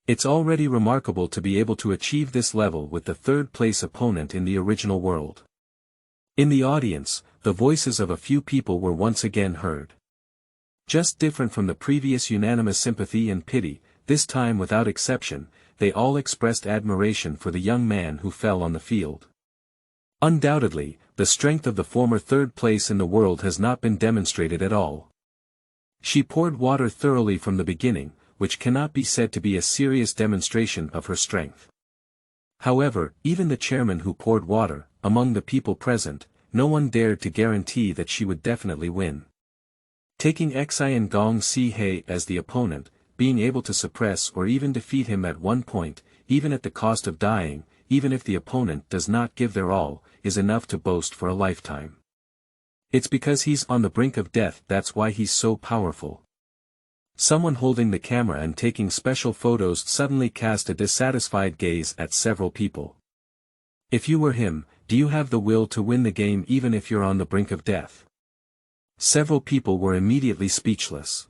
It's already remarkable to be able to achieve this level with the third-place opponent in the original world. In the audience, the voices of a few people were once again heard. Just different from the previous unanimous sympathy and pity, this time without exception, they all expressed admiration for the young man who fell on the field. Undoubtedly, the strength of the former third place in the world has not been demonstrated at all. She poured water thoroughly from the beginning, which cannot be said to be a serious demonstration of her strength. However, even the chairman who poured water, among the people present, no one dared to guarantee that she would definitely win. Taking Xian Gongxi He as the opponent, being able to suppress or even defeat him at one point, even at the cost of dying, even if the opponent does not give their all, is enough to boast for a lifetime. It's because he's on the brink of death, that's why he's so powerful. Someone holding the camera and taking special photos suddenly cast a dissatisfied gaze at several people. If you were him, do you have the will to win the game even if you're on the brink of death? Several people were immediately speechless.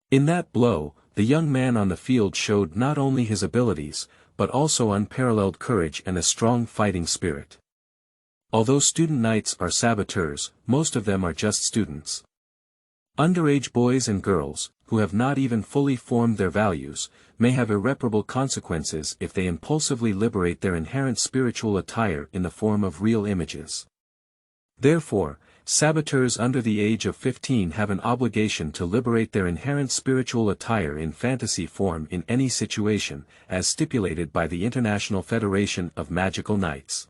In that blow, the young man on the field showed not only his abilities, but also unparalleled courage and a strong fighting spirit. Although student knights are saboteurs, most of them are just students. Underage boys and girls, who have not even fully formed their values, may have irreparable consequences if they impulsively liberate their inherent spiritual attire in the form of real images. Therefore, saboteurs under the age of 15 have an obligation to liberate their inherent spiritual attire in fantasy form in any situation, as stipulated by the International Federation of Magical Knights.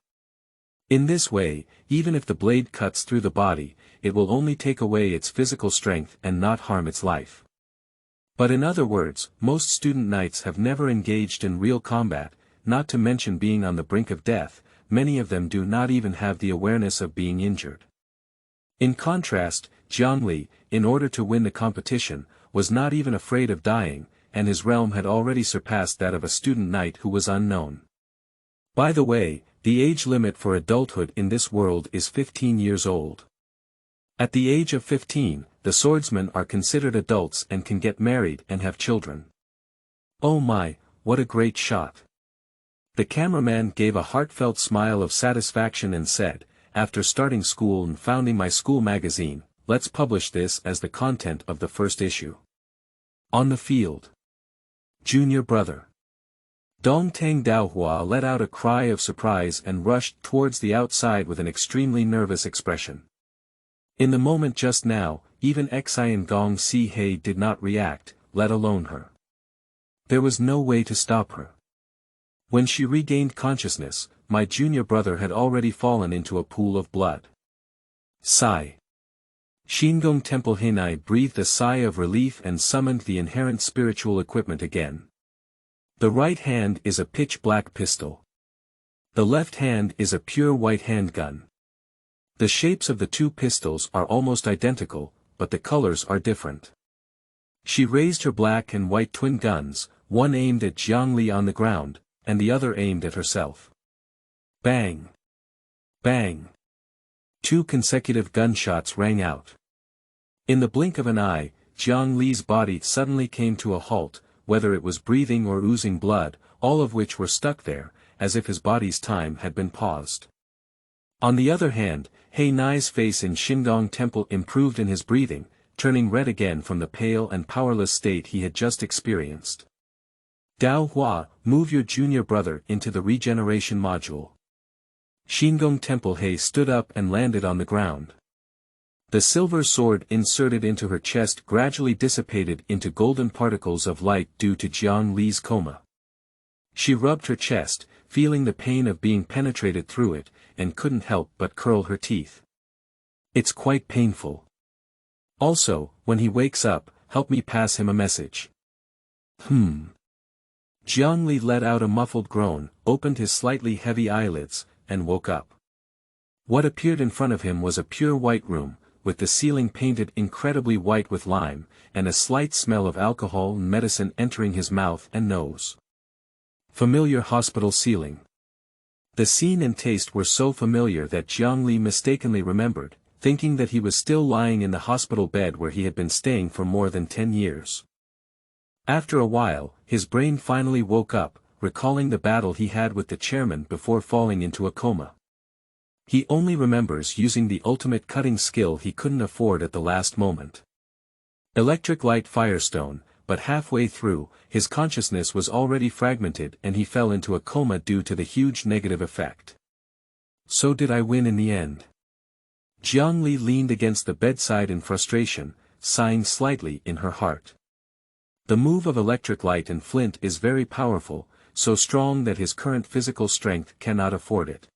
In this way, even if the blade cuts through the body, it will only take away its physical strength and not harm its life. But in other words, most student knights have never engaged in real combat, not to mention being on the brink of death. Many of them do not even have the awareness of being injured. In contrast, Jiang Li, in order to win the competition, was not even afraid of dying, and his realm had already surpassed that of a student knight who was unknown. By the way, the age limit for adulthood in this world is 15 years old. At the age of 15, the swordsmen are considered adults and can get married and have children. Oh my, what a great shot! The cameraman gave a heartfelt smile of satisfaction and said, "After starting school and founding my school magazine, let's publish this as the content of the first issue." On the field. Junior brother. Dong Tang Daohua let out a cry of surprise and rushed towards the outside with an extremely nervous expression. In the moment just now, even Xian Gong Si Hei did not react, let alone her. There was no way to stop her. When she regained consciousness, my junior brother had already fallen into a pool of blood. Sigh. Xingyue Temple Heinai breathed a sigh of relief and summoned the inherent spiritual equipment again. The right hand is a pitch-black pistol. The left hand is a pure white handgun. The shapes of the two pistols are almost identical, but the colors are different. She raised her black and white twin guns, one aimed at Jiang Li on the ground, and the other aimed at herself. Bang! Bang! 2 consecutive gunshots rang out. In the blink of an eye, Jiang Li's body suddenly came to a halt, whether it was breathing or oozing blood, all of which were stuck there, as if his body's time had been paused. On the other hand, Hei Nai's face in Xingyue Temple improved in his breathing, turning red again from the pale and powerless state he had just experienced. Dao Hua, move your junior brother into the regeneration module. Xingyue Temple Hei stood up and landed on the ground. The silver sword inserted into her chest gradually dissipated into golden particles of light due to Jiang Li's coma. She rubbed her chest, feeling the pain of being penetrated through it, and couldn't help but curl her teeth. It's quite painful. Also, when he wakes up, help me pass him a message. Jiang Li let out a muffled groan, opened his slightly heavy eyelids, and woke up. What appeared in front of him was a pure white room, with the ceiling painted incredibly white with lime, and a slight smell of alcohol and medicine entering his mouth and nose. Familiar hospital ceiling. The scene and taste were so familiar that Jiang Li mistakenly remembered, thinking that he was still lying in the hospital bed where he had been staying for more than 10 years. After a while, his brain finally woke up, recalling the battle he had with the chairman before falling into a coma. He only remembers using the ultimate cutting skill he couldn't afford at the last moment. Electric light Firestone, but halfway through, his consciousness was already fragmented and he fell into a coma due to the huge negative effect. So did I win in the end? Jiang Li leaned against the bedside in frustration, sighing slightly in her heart. The move of electric light and flint is very powerful, so strong that his current physical strength cannot afford it.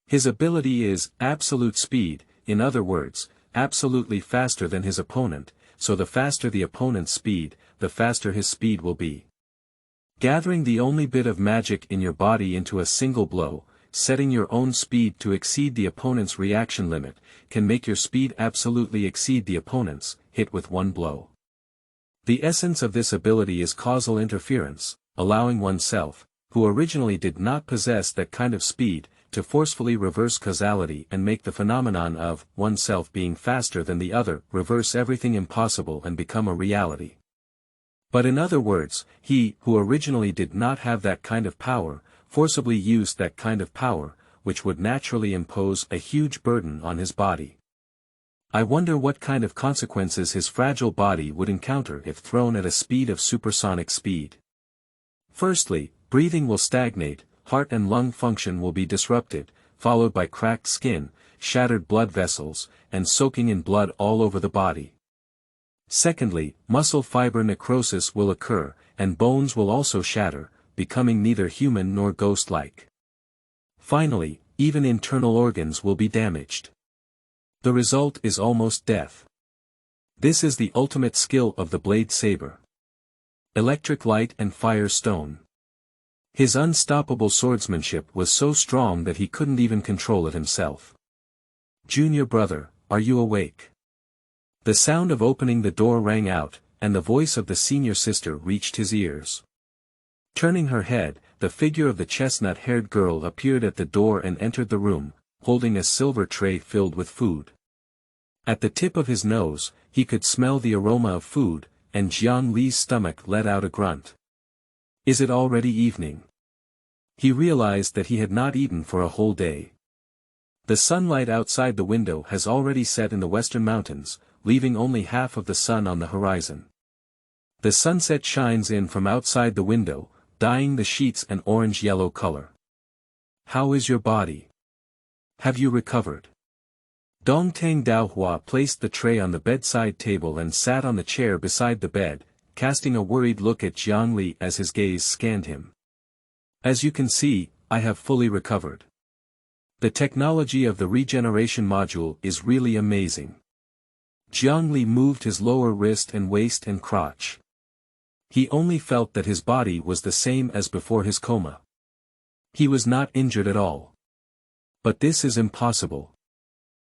His ability is absolute speed, in other words, absolutely faster than his opponent, so the faster the opponent's speed, the faster his speed will be. Gathering the only bit of magic in your body into a single blow, setting your own speed to exceed the opponent's reaction limit, can make your speed absolutely exceed the opponent's, hit with one blow. The essence of this ability is causal interference, allowing oneself, who originally did not possess that kind of speed, to forcefully reverse causality and make the phenomenon of oneself being faster than the other reverse everything impossible and become a reality. But in other words, he, who originally did not have that kind of power, forcibly used that kind of power, which would naturally impose a huge burden on his body. I wonder what kind of consequences his fragile body would encounter if thrown at a speed of supersonic speed. Firstly, breathing will stagnate, heart and lung function will be disrupted, followed by cracked skin, shattered blood vessels, and soaking in blood all over the body. Secondly, muscle fiber necrosis will occur, and bones will also shatter, becoming neither human nor ghost-like. Finally, even internal organs will be damaged. The result is almost death. This is the ultimate skill of the blade saber. Electric light and Firestone. His unstoppable swordsmanship was so strong that he couldn't even control it himself. "Junior brother, are you awake?" The sound of opening the door rang out, and the voice of the senior sister reached his ears. Turning her head, the figure of the chestnut-haired girl appeared at the door and entered the room, holding a silver tray filled with food. At the tip of his nose, he could smell the aroma of food, and Jiang Li's stomach let out a grunt. Is it already evening? He realized that he had not eaten for a whole day. The sunlight outside the window has already set in the western mountains, leaving only half of the sun on the horizon. The sunset shines in from outside the window, dyeing the sheets an orange-yellow color. How is your body? Have you recovered? Dongtang Daohua placed the tray on the bedside table and sat on the chair beside the bed, casting a worried look at Jiang Li as his gaze scanned him. As you can see, I have fully recovered. The technology of the regeneration module is really amazing. Jiang Li moved his lower wrist and waist and crotch. He only felt that his body was the same as before his coma. He was not injured at all. But this is impossible.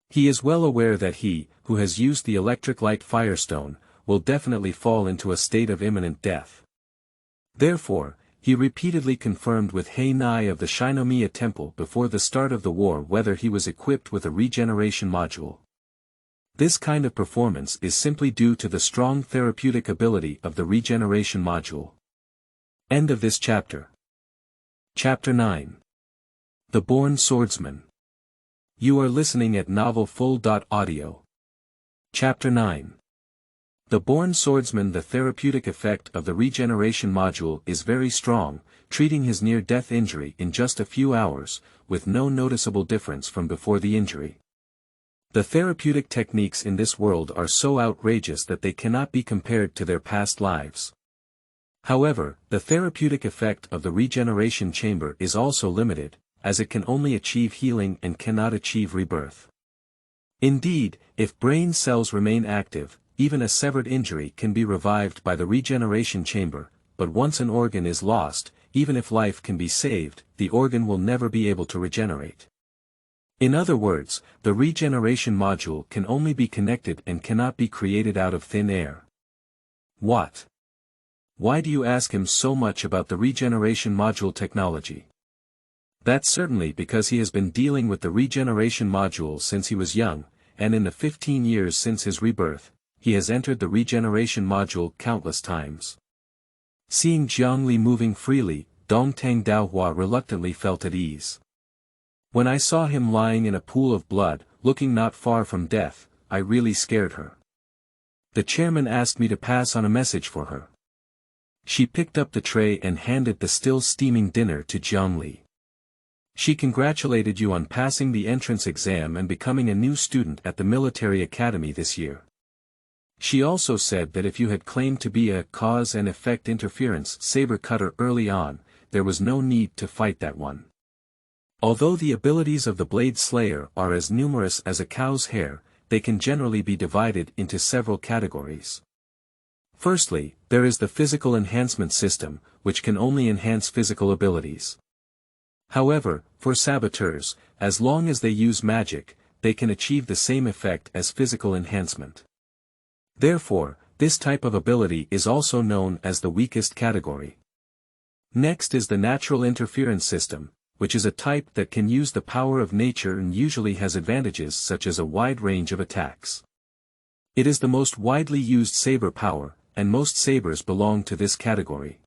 He is well aware that he, who has used the electric light Firestone, will definitely fall into a state of imminent death. Therefore, he repeatedly confirmed with Hei Nai of the Shinomiya Temple before the start of the war whether he was equipped with a regeneration module. This kind of performance is simply due to the strong therapeutic ability of the regeneration module. End of this chapter. Chapter 9. The Born Swordsman. You are listening at novelfull.audio. Chapter 9. The Born Swordsman. The therapeutic effect of the regeneration module is very strong, treating his near-death injury in just a few hours, with no noticeable difference from before the injury. The therapeutic techniques in this world are so outrageous that they cannot be compared to their past lives. However, the therapeutic effect of the regeneration chamber is also limited, as it can only achieve healing and cannot achieve rebirth. Indeed, if brain cells remain active, even a severed injury can be revived by the regeneration chamber, but once an organ is lost, even if life can be saved, the organ will never be able to regenerate. In other words, the regeneration module can only be connected and cannot be created out of thin air. What? Why do you ask him so much about the regeneration module technology? That's certainly because he has been dealing with the regeneration module since he was young, and in the 15 years since his rebirth, he has entered the regeneration module countless times. Seeing Jiang Li moving freely, Dongtang Daohua reluctantly felt at ease. When I saw him lying in a pool of blood, looking not far from death, I really scared her. The chairman asked me to pass on a message for her. She picked up the tray and handed the still steaming dinner to Jiang Li. She congratulated you on passing the entrance exam and becoming a new student at the military academy this year. She also said that if you had claimed to be a cause and effect interference saber cutter early on, there was no need to fight that one. Although the abilities of the Blade Slayer are as numerous as a cow's hair, they can generally be divided into several categories. Firstly, there is the physical enhancement system, which can only enhance physical abilities. However, for saboteurs, as long as they use magic, they can achieve the same effect as physical enhancement. Therefore, this type of ability is also known as the weakest category. Next is the natural interference system, which is a type that can use the power of nature and usually has advantages such as a wide range of attacks. It is the most widely used saber power, and most sabers belong to this category.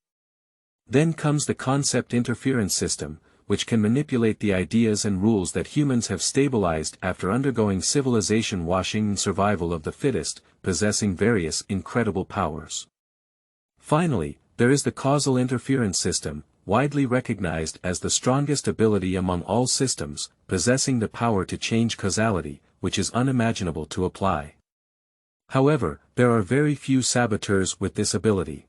Then comes the concept interference system, which can manipulate the ideas and rules that humans have stabilized after undergoing civilization washing and survival of the fittest, possessing various incredible powers. Finally, there is the causal interference system, widely recognized as the strongest ability among all systems, possessing the power to change causality, which is unimaginable to apply. However, there are very few saboteurs with this ability.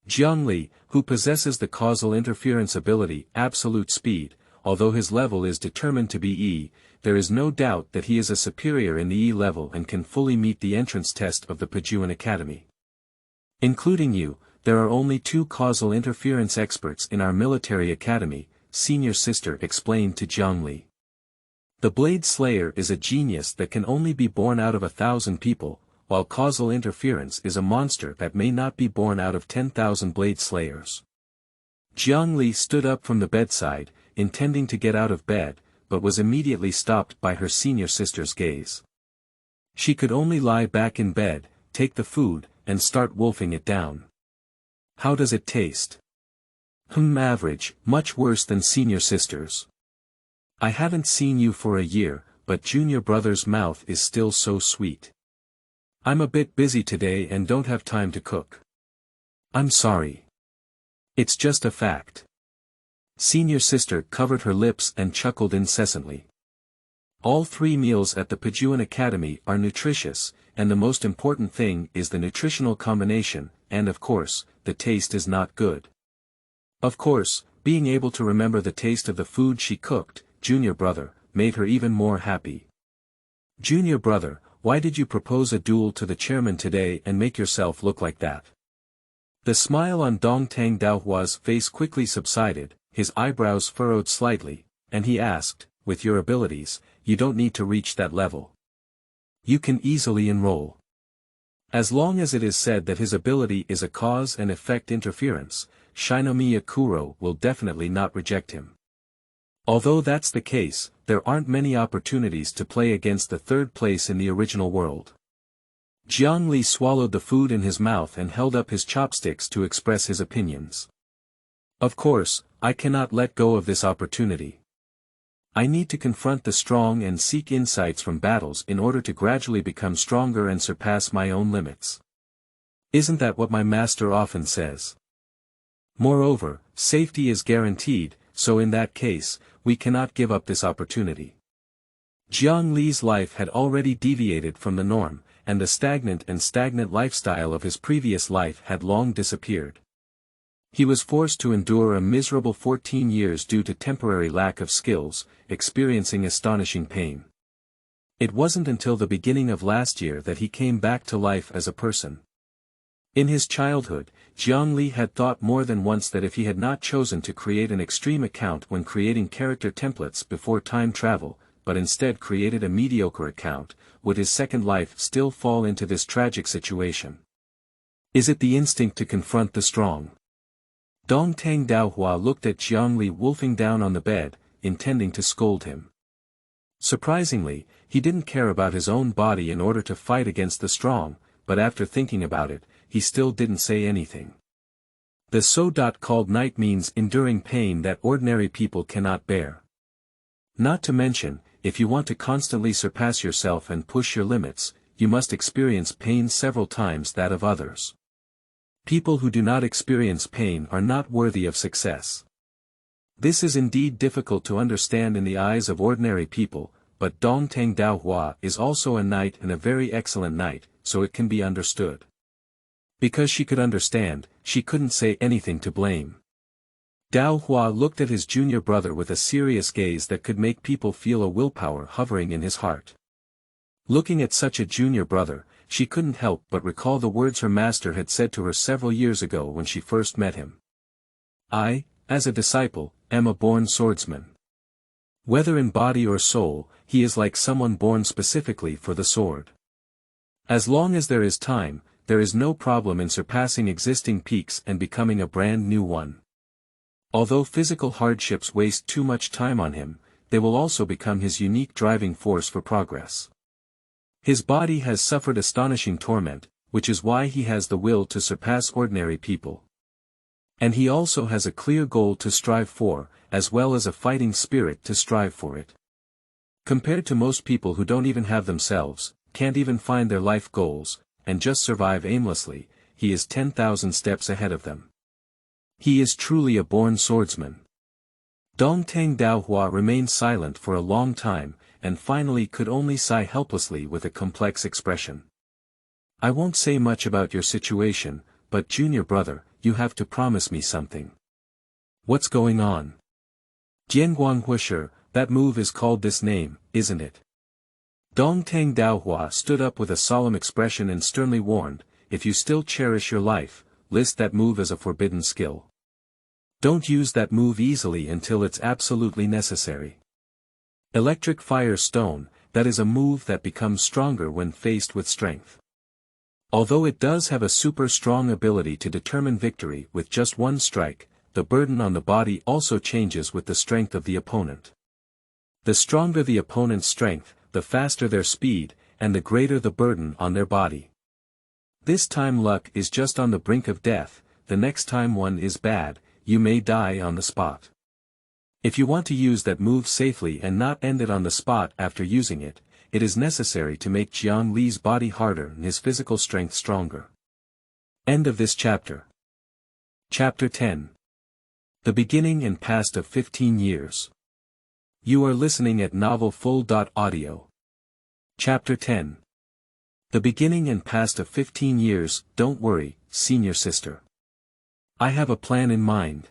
Jiang Li, who possesses the causal interference ability absolute speed, although his level is determined to be E, there is no doubt that he is a superior in the E level and can fully meet the entrance test of the Pejuan Academy. Including you, there are only 2 causal interference experts in our military academy, senior sister explained to Jiang Li. The Blade Slayer is a genius that can only be born out of 1,000 people, while causal interference is a monster that may not be born out of 10,000 Blade Slayers. Jiang Li stood up from the bedside, intending to get out of bed, but was immediately stopped by her senior sister's gaze. She could only lie back in bed, take the food, and start wolfing it down. How does it taste? Average, much worse than senior sister's. I haven't seen you for a year, but junior brother's mouth is still so sweet. I'm a bit busy today and don't have time to cook. I'm sorry. It's just a fact. Senior sister covered her lips and chuckled incessantly. All 3 meals at the Pejuan Academy are nutritious, and the most important thing is the nutritional combination, and of course, the taste is not good. Of course, being able to remember the taste of the food she cooked, junior brother, made her even more happy. Junior brother, why did you propose a duel to the chairman today and make yourself look like that? The smile on Dongtang Daohua's face quickly subsided, his eyebrows furrowed slightly, and he asked, with your abilities, you don't need to reach that level. You can easily enroll. As long as it is said that his ability is a cause and effect interference, Shinomiya Kuro will definitely not reject him. Although that's the case, there aren't many opportunities to play against the 3rd place in the original world. Jiang Li swallowed the food in his mouth and held up his chopsticks to express his opinions. Of course, I cannot let go of this opportunity. I need to confront the strong and seek insights from battles in order to gradually become stronger and surpass my own limits. Isn't that what my master often says? Moreover, safety is guaranteed, so in that case, we cannot give up this opportunity. Jiang Li's life had already deviated from the norm, and the stagnant lifestyle of his previous life had long disappeared. He was forced to endure a miserable 14 years due to temporary lack of skills, experiencing astonishing pain. It wasn't until the beginning of last year that he came back to life as a person. In his childhood, Jiang Li had thought more than once that if he had not chosen to create an extreme account when creating character templates before time travel, but instead created a mediocre account, would his second life still fall into this tragic situation? Is it the instinct to confront the strong? Dongtang Daohua looked at Jiang Li wolfing down on the bed, intending to scold him. Surprisingly, he didn't care about his own body in order to fight against the strong, but after thinking about it, he still didn't say anything. The so-called night means enduring pain that ordinary people cannot bear. Not to mention, if you want to constantly surpass yourself and push your limits, you must experience pain several times that of others. People who do not experience pain are not worthy of success. This is indeed difficult to understand in the eyes of ordinary people, but Dongtang Daohua is also a knight and a very excellent knight, so it can be understood. Because she could understand, she couldn't say anything to blame. Daohua looked at his junior brother with a serious gaze that could make people feel a willpower hovering in his heart. Looking at such a junior brother, she couldn't help but recall the words her master had said to her several years ago when she first met him. I, as a disciple, am a born swordsman. Whether in body or soul, he is like someone born specifically for the sword. As long as there is time, there is no problem in surpassing existing peaks and becoming a brand new one. Although physical hardships waste too much time on him, they will also become his unique driving force for progress. His body has suffered astonishing torment, which is why he has the will to surpass ordinary people. And he also has a clear goal to strive for, as well as a fighting spirit to strive for it. Compared to most people who don't even have themselves, can't even find their life goals, and just survive aimlessly, he is 10,000 steps ahead of them. He is truly a born swordsman. Dongtang Daohua remained silent for a long time, and finally could only sigh helplessly with a complex expression. I won't say much about your situation, but junior brother, you have to promise me something. What's going on? Jianguang Huisher, that move is called this name, isn't it? Dongtang Daohua stood up with a solemn expression and sternly warned, if you still cherish your life, list that move as a forbidden skill. Don't use that move easily until it's absolutely necessary. Electric Firestone, that is a move that becomes stronger when faced with strength. Although it does have a super strong ability to determine victory with just one strike, the burden on the body also changes with the strength of the opponent. The stronger the opponent's strength, the faster their speed, and the greater the burden on their body. This time luck is just on the brink of death, the next time one is bad, you may die on the spot. If you want to use that move safely and not end it on the spot after using it, it is necessary to make Jiang Li's body harder and his physical strength stronger. End of this chapter. Chapter 10. The Beginning and Past of 15 Years. You are listening at novelfull.audio. Chapter 10. The Beginning and Past of 15 Years, don't worry, senior sister. I have a plan in mind.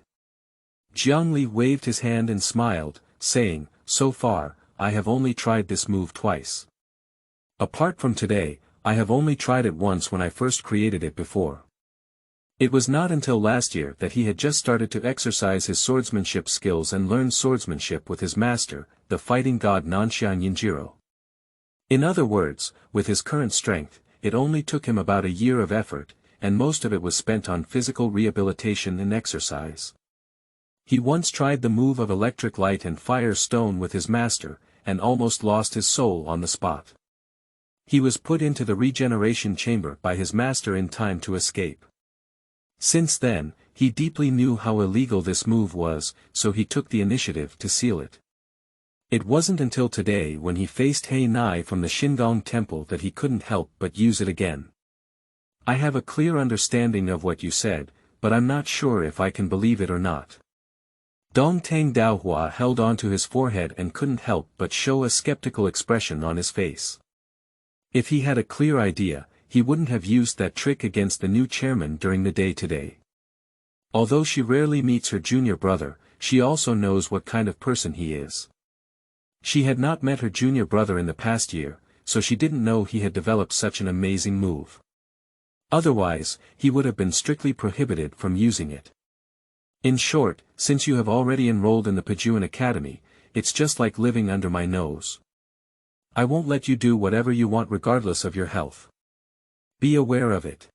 Jiang Li waved his hand and smiled, saying, so far, I have only tried this move twice. Apart from today, I have only tried it once when I first created it before. It was not until last year that he had just started to exercise his swordsmanship skills and learn swordsmanship with his master, the fighting god Nanshan Yinjiro. In other words, with his current strength, it only took him about a year of effort, and most of it was spent on physical rehabilitation and exercise. He once tried the move of electric light and firestone with his master, and almost lost his soul on the spot. He was put into the regeneration chamber by his master in time to escape. Since then, he deeply knew how illegal this move was, so he took the initiative to seal it. It wasn't until today when he faced He Nai from the Xingyue temple that he couldn't help but use it again. I have a clear understanding of what you said, but I'm not sure if I can believe it or not. Dongtang Daohua held onto his forehead and couldn't help but show a skeptical expression on his face. If he had a clear idea, he wouldn't have used that trick against the new chairman during the day today. Although she rarely meets her junior brother, she also knows what kind of person he is. She had not met her junior brother in the past year, so she didn't know he had developed such an amazing move. Otherwise, he would have been strictly prohibited from using it. In short, since you have already enrolled in the Pejuan Academy, it's just like living under my nose. I won't let you do whatever you want regardless of your health. Be aware of it.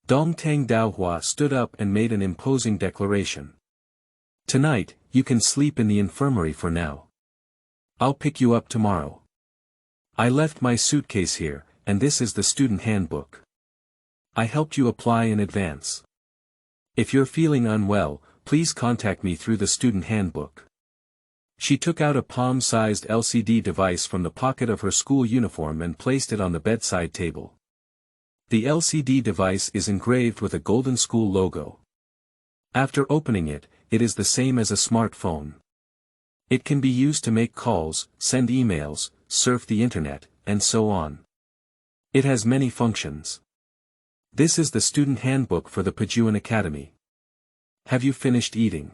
Dongtang Daohua stood up and made an imposing declaration. Tonight, you can sleep in the infirmary for now. I'll pick you up tomorrow. I left my suitcase here, and this is the student handbook. I helped you apply in advance. If you're feeling unwell, please contact me through the student handbook. She took out a palm-sized LCD device from the pocket of her school uniform and placed it on the bedside table. The LCD device is engraved with a golden school logo. After opening it, it is the same as a smartphone. It can be used to make calls, send emails, surf the internet, and so on. It has many functions. This is the student handbook for the Pejuan Academy. Have you finished eating?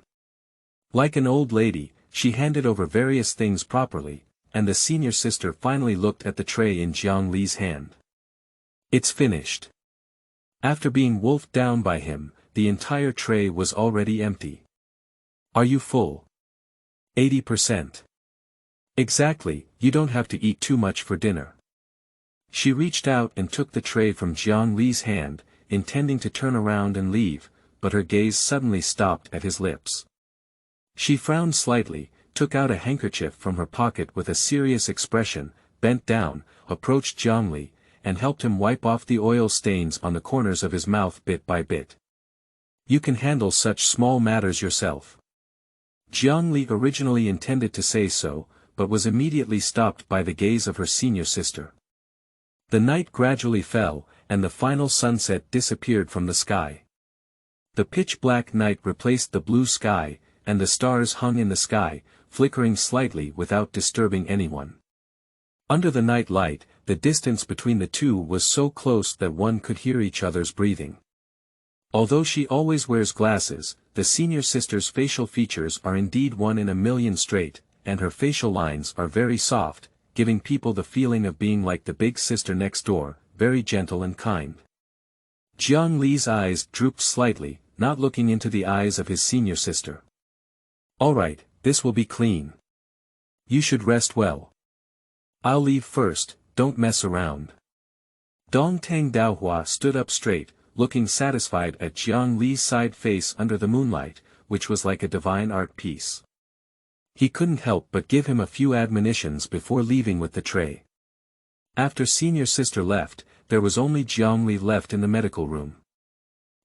Like an old lady, she handed over various things properly, and the senior sister finally looked at the tray in Jiang Li's hand. It's finished. After being wolfed down by him, the entire tray was already empty. Are you full? 80%. Exactly, you don't have to eat too much for dinner. She reached out and took the tray from Jiang Li's hand, intending to turn around and leave, but her gaze suddenly stopped at his lips. She frowned slightly, took out a handkerchief from her pocket with a serious expression, bent down, approached Jiang Li, and helped him wipe off the oil stains on the corners of his mouth bit by bit. You can handle such small matters yourself. Jiang Li originally intended to say so, but was immediately stopped by the gaze of her senior sister. The night gradually fell, and the final sunset disappeared from the sky. The pitch-black night replaced the blue sky, and the stars hung in the sky, flickering slightly without disturbing anyone. Under the night light, the distance between the two was so close that one could hear each other's breathing. Although she always wears glasses, the senior sister's facial features are indeed 1 in a million straight, and her facial lines are very soft, giving people the feeling of being like the big sister next door, very gentle and kind. Jiang Li's eyes drooped slightly, not looking into the eyes of his senior sister. All right, this will be clean. You should rest well. I'll leave first, don't mess around. Dong Tang Daohua stood up straight, looking satisfied at Jiang Li's side face under the moonlight, which was like a divine art piece. He couldn't help but give him a few admonitions before leaving with the tray. After senior sister left, there was only Jiang Li left in the medical room.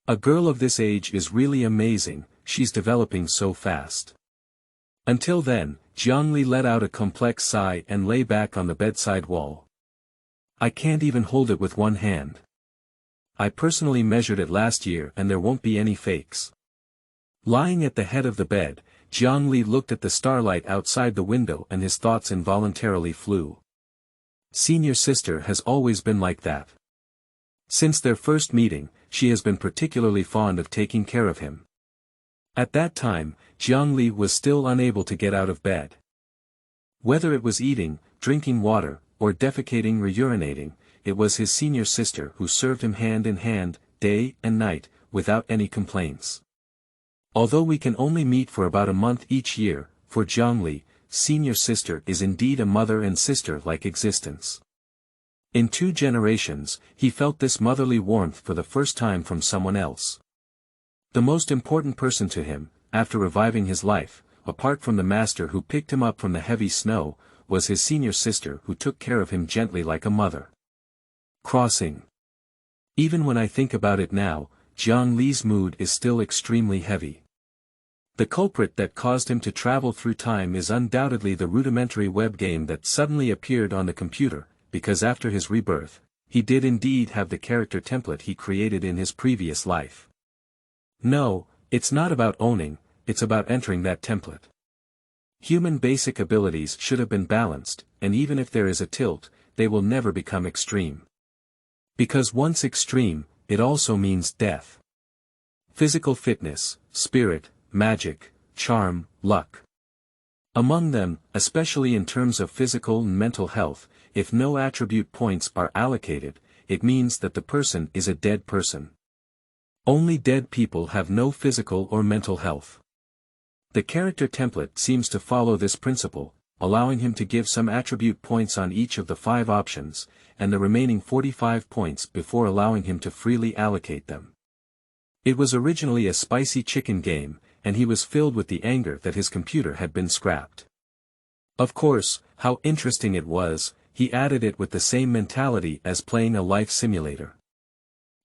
A girl of this age is really amazing, she's developing so fast. Until then, Jiang Li let out a complex sigh and lay back on the bedside wall. I can't even hold it with one hand. I personally measured it last year and there won't be any fakes. Lying at the head of the bed, Jiang Li looked at the starlight outside the window and his thoughts involuntarily flew. Senior sister has always been like that. Since their first meeting, she has been particularly fond of taking care of him. At that time, Jiang Li was still unable to get out of bed. Whether it was eating, drinking water, or defecating or urinating, it was his senior sister who served him hand in hand, day and night, without any complaints. Although we can only meet for about a month each year, for Jiang Li, senior sister is indeed a mother and sister-like existence. In 2 generations, he felt this motherly warmth for the first time from someone else. The most important person to him, after reviving his life, apart from the master who picked him up from the heavy snow, was his senior sister who took care of him gently like a mother. Crossing. Even when I think about it now, Jiang Li's mood is still extremely heavy. The culprit that caused him to travel through time is undoubtedly the rudimentary web game that suddenly appeared on the computer, because after his rebirth, he did indeed have the character template he created in his previous life. No, it's not about owning, it's about entering that template. Human basic abilities should have been balanced, and even if there is a tilt, they will never become extreme. Because once extreme, it also means death. Physical fitness, spirit, magic, charm, luck. Among them, especially in terms of physical and mental health, if no attribute points are allocated, it means that the person is a dead person. Only dead people have no physical or mental health. The character template seems to follow this principle, allowing him to give some attribute points on each of the 5 options, and the remaining 45 points before allowing him to freely allocate them. It was originally a spicy chicken game, and he was filled with the anger that his computer had been scrapped. Of course, how interesting it was, he added it with the same mentality as playing a life simulator.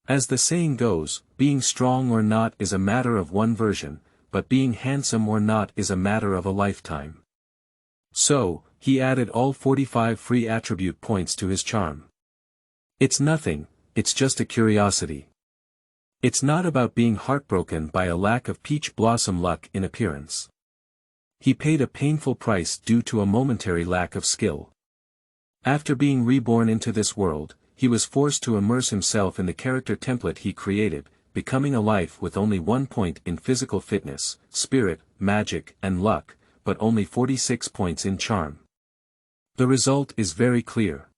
As the saying goes, being strong or not is a matter of one version, but being handsome or not is a matter of a lifetime. So, he added all 45 free attribute points to his charm. It's nothing, it's just a curiosity. It's not about being heartbroken by a lack of peach blossom luck in appearance. He paid a painful price due to a momentary lack of skill. After being reborn into this world, he was forced to immerse himself in the character template he created, becoming a life with only 1 point in physical fitness, spirit, magic, and luck, but only 46 points in charm. The result is very clear.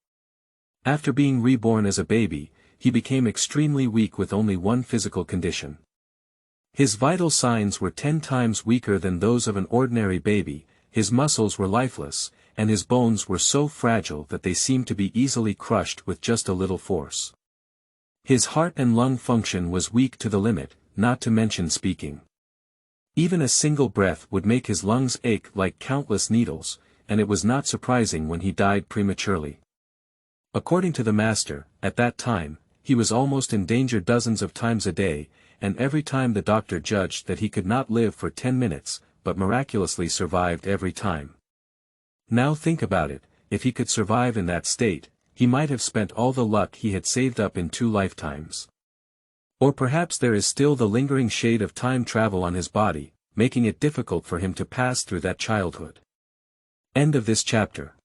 After being reborn as a baby, he became extremely weak with only 1 physical condition. His vital signs were 10 times weaker than those of an ordinary baby, his muscles were lifeless, and his bones were so fragile that they seemed to be easily crushed with just a little force. His heart and lung function was weak to the limit, not to mention speaking. Even a single breath would make his lungs ache like countless needles, and it was not surprising when he died prematurely. According to the master, at that time, he was almost in danger dozens of times a day, and every time the doctor judged that he could not live for 10 minutes, but miraculously survived every time. Now think about it, if he could survive in that state, he might have spent all the luck he had saved up in 2 lifetimes. Or perhaps there is still the lingering shade of time travel on his body, making it difficult for him to pass through that childhood. End of this chapter.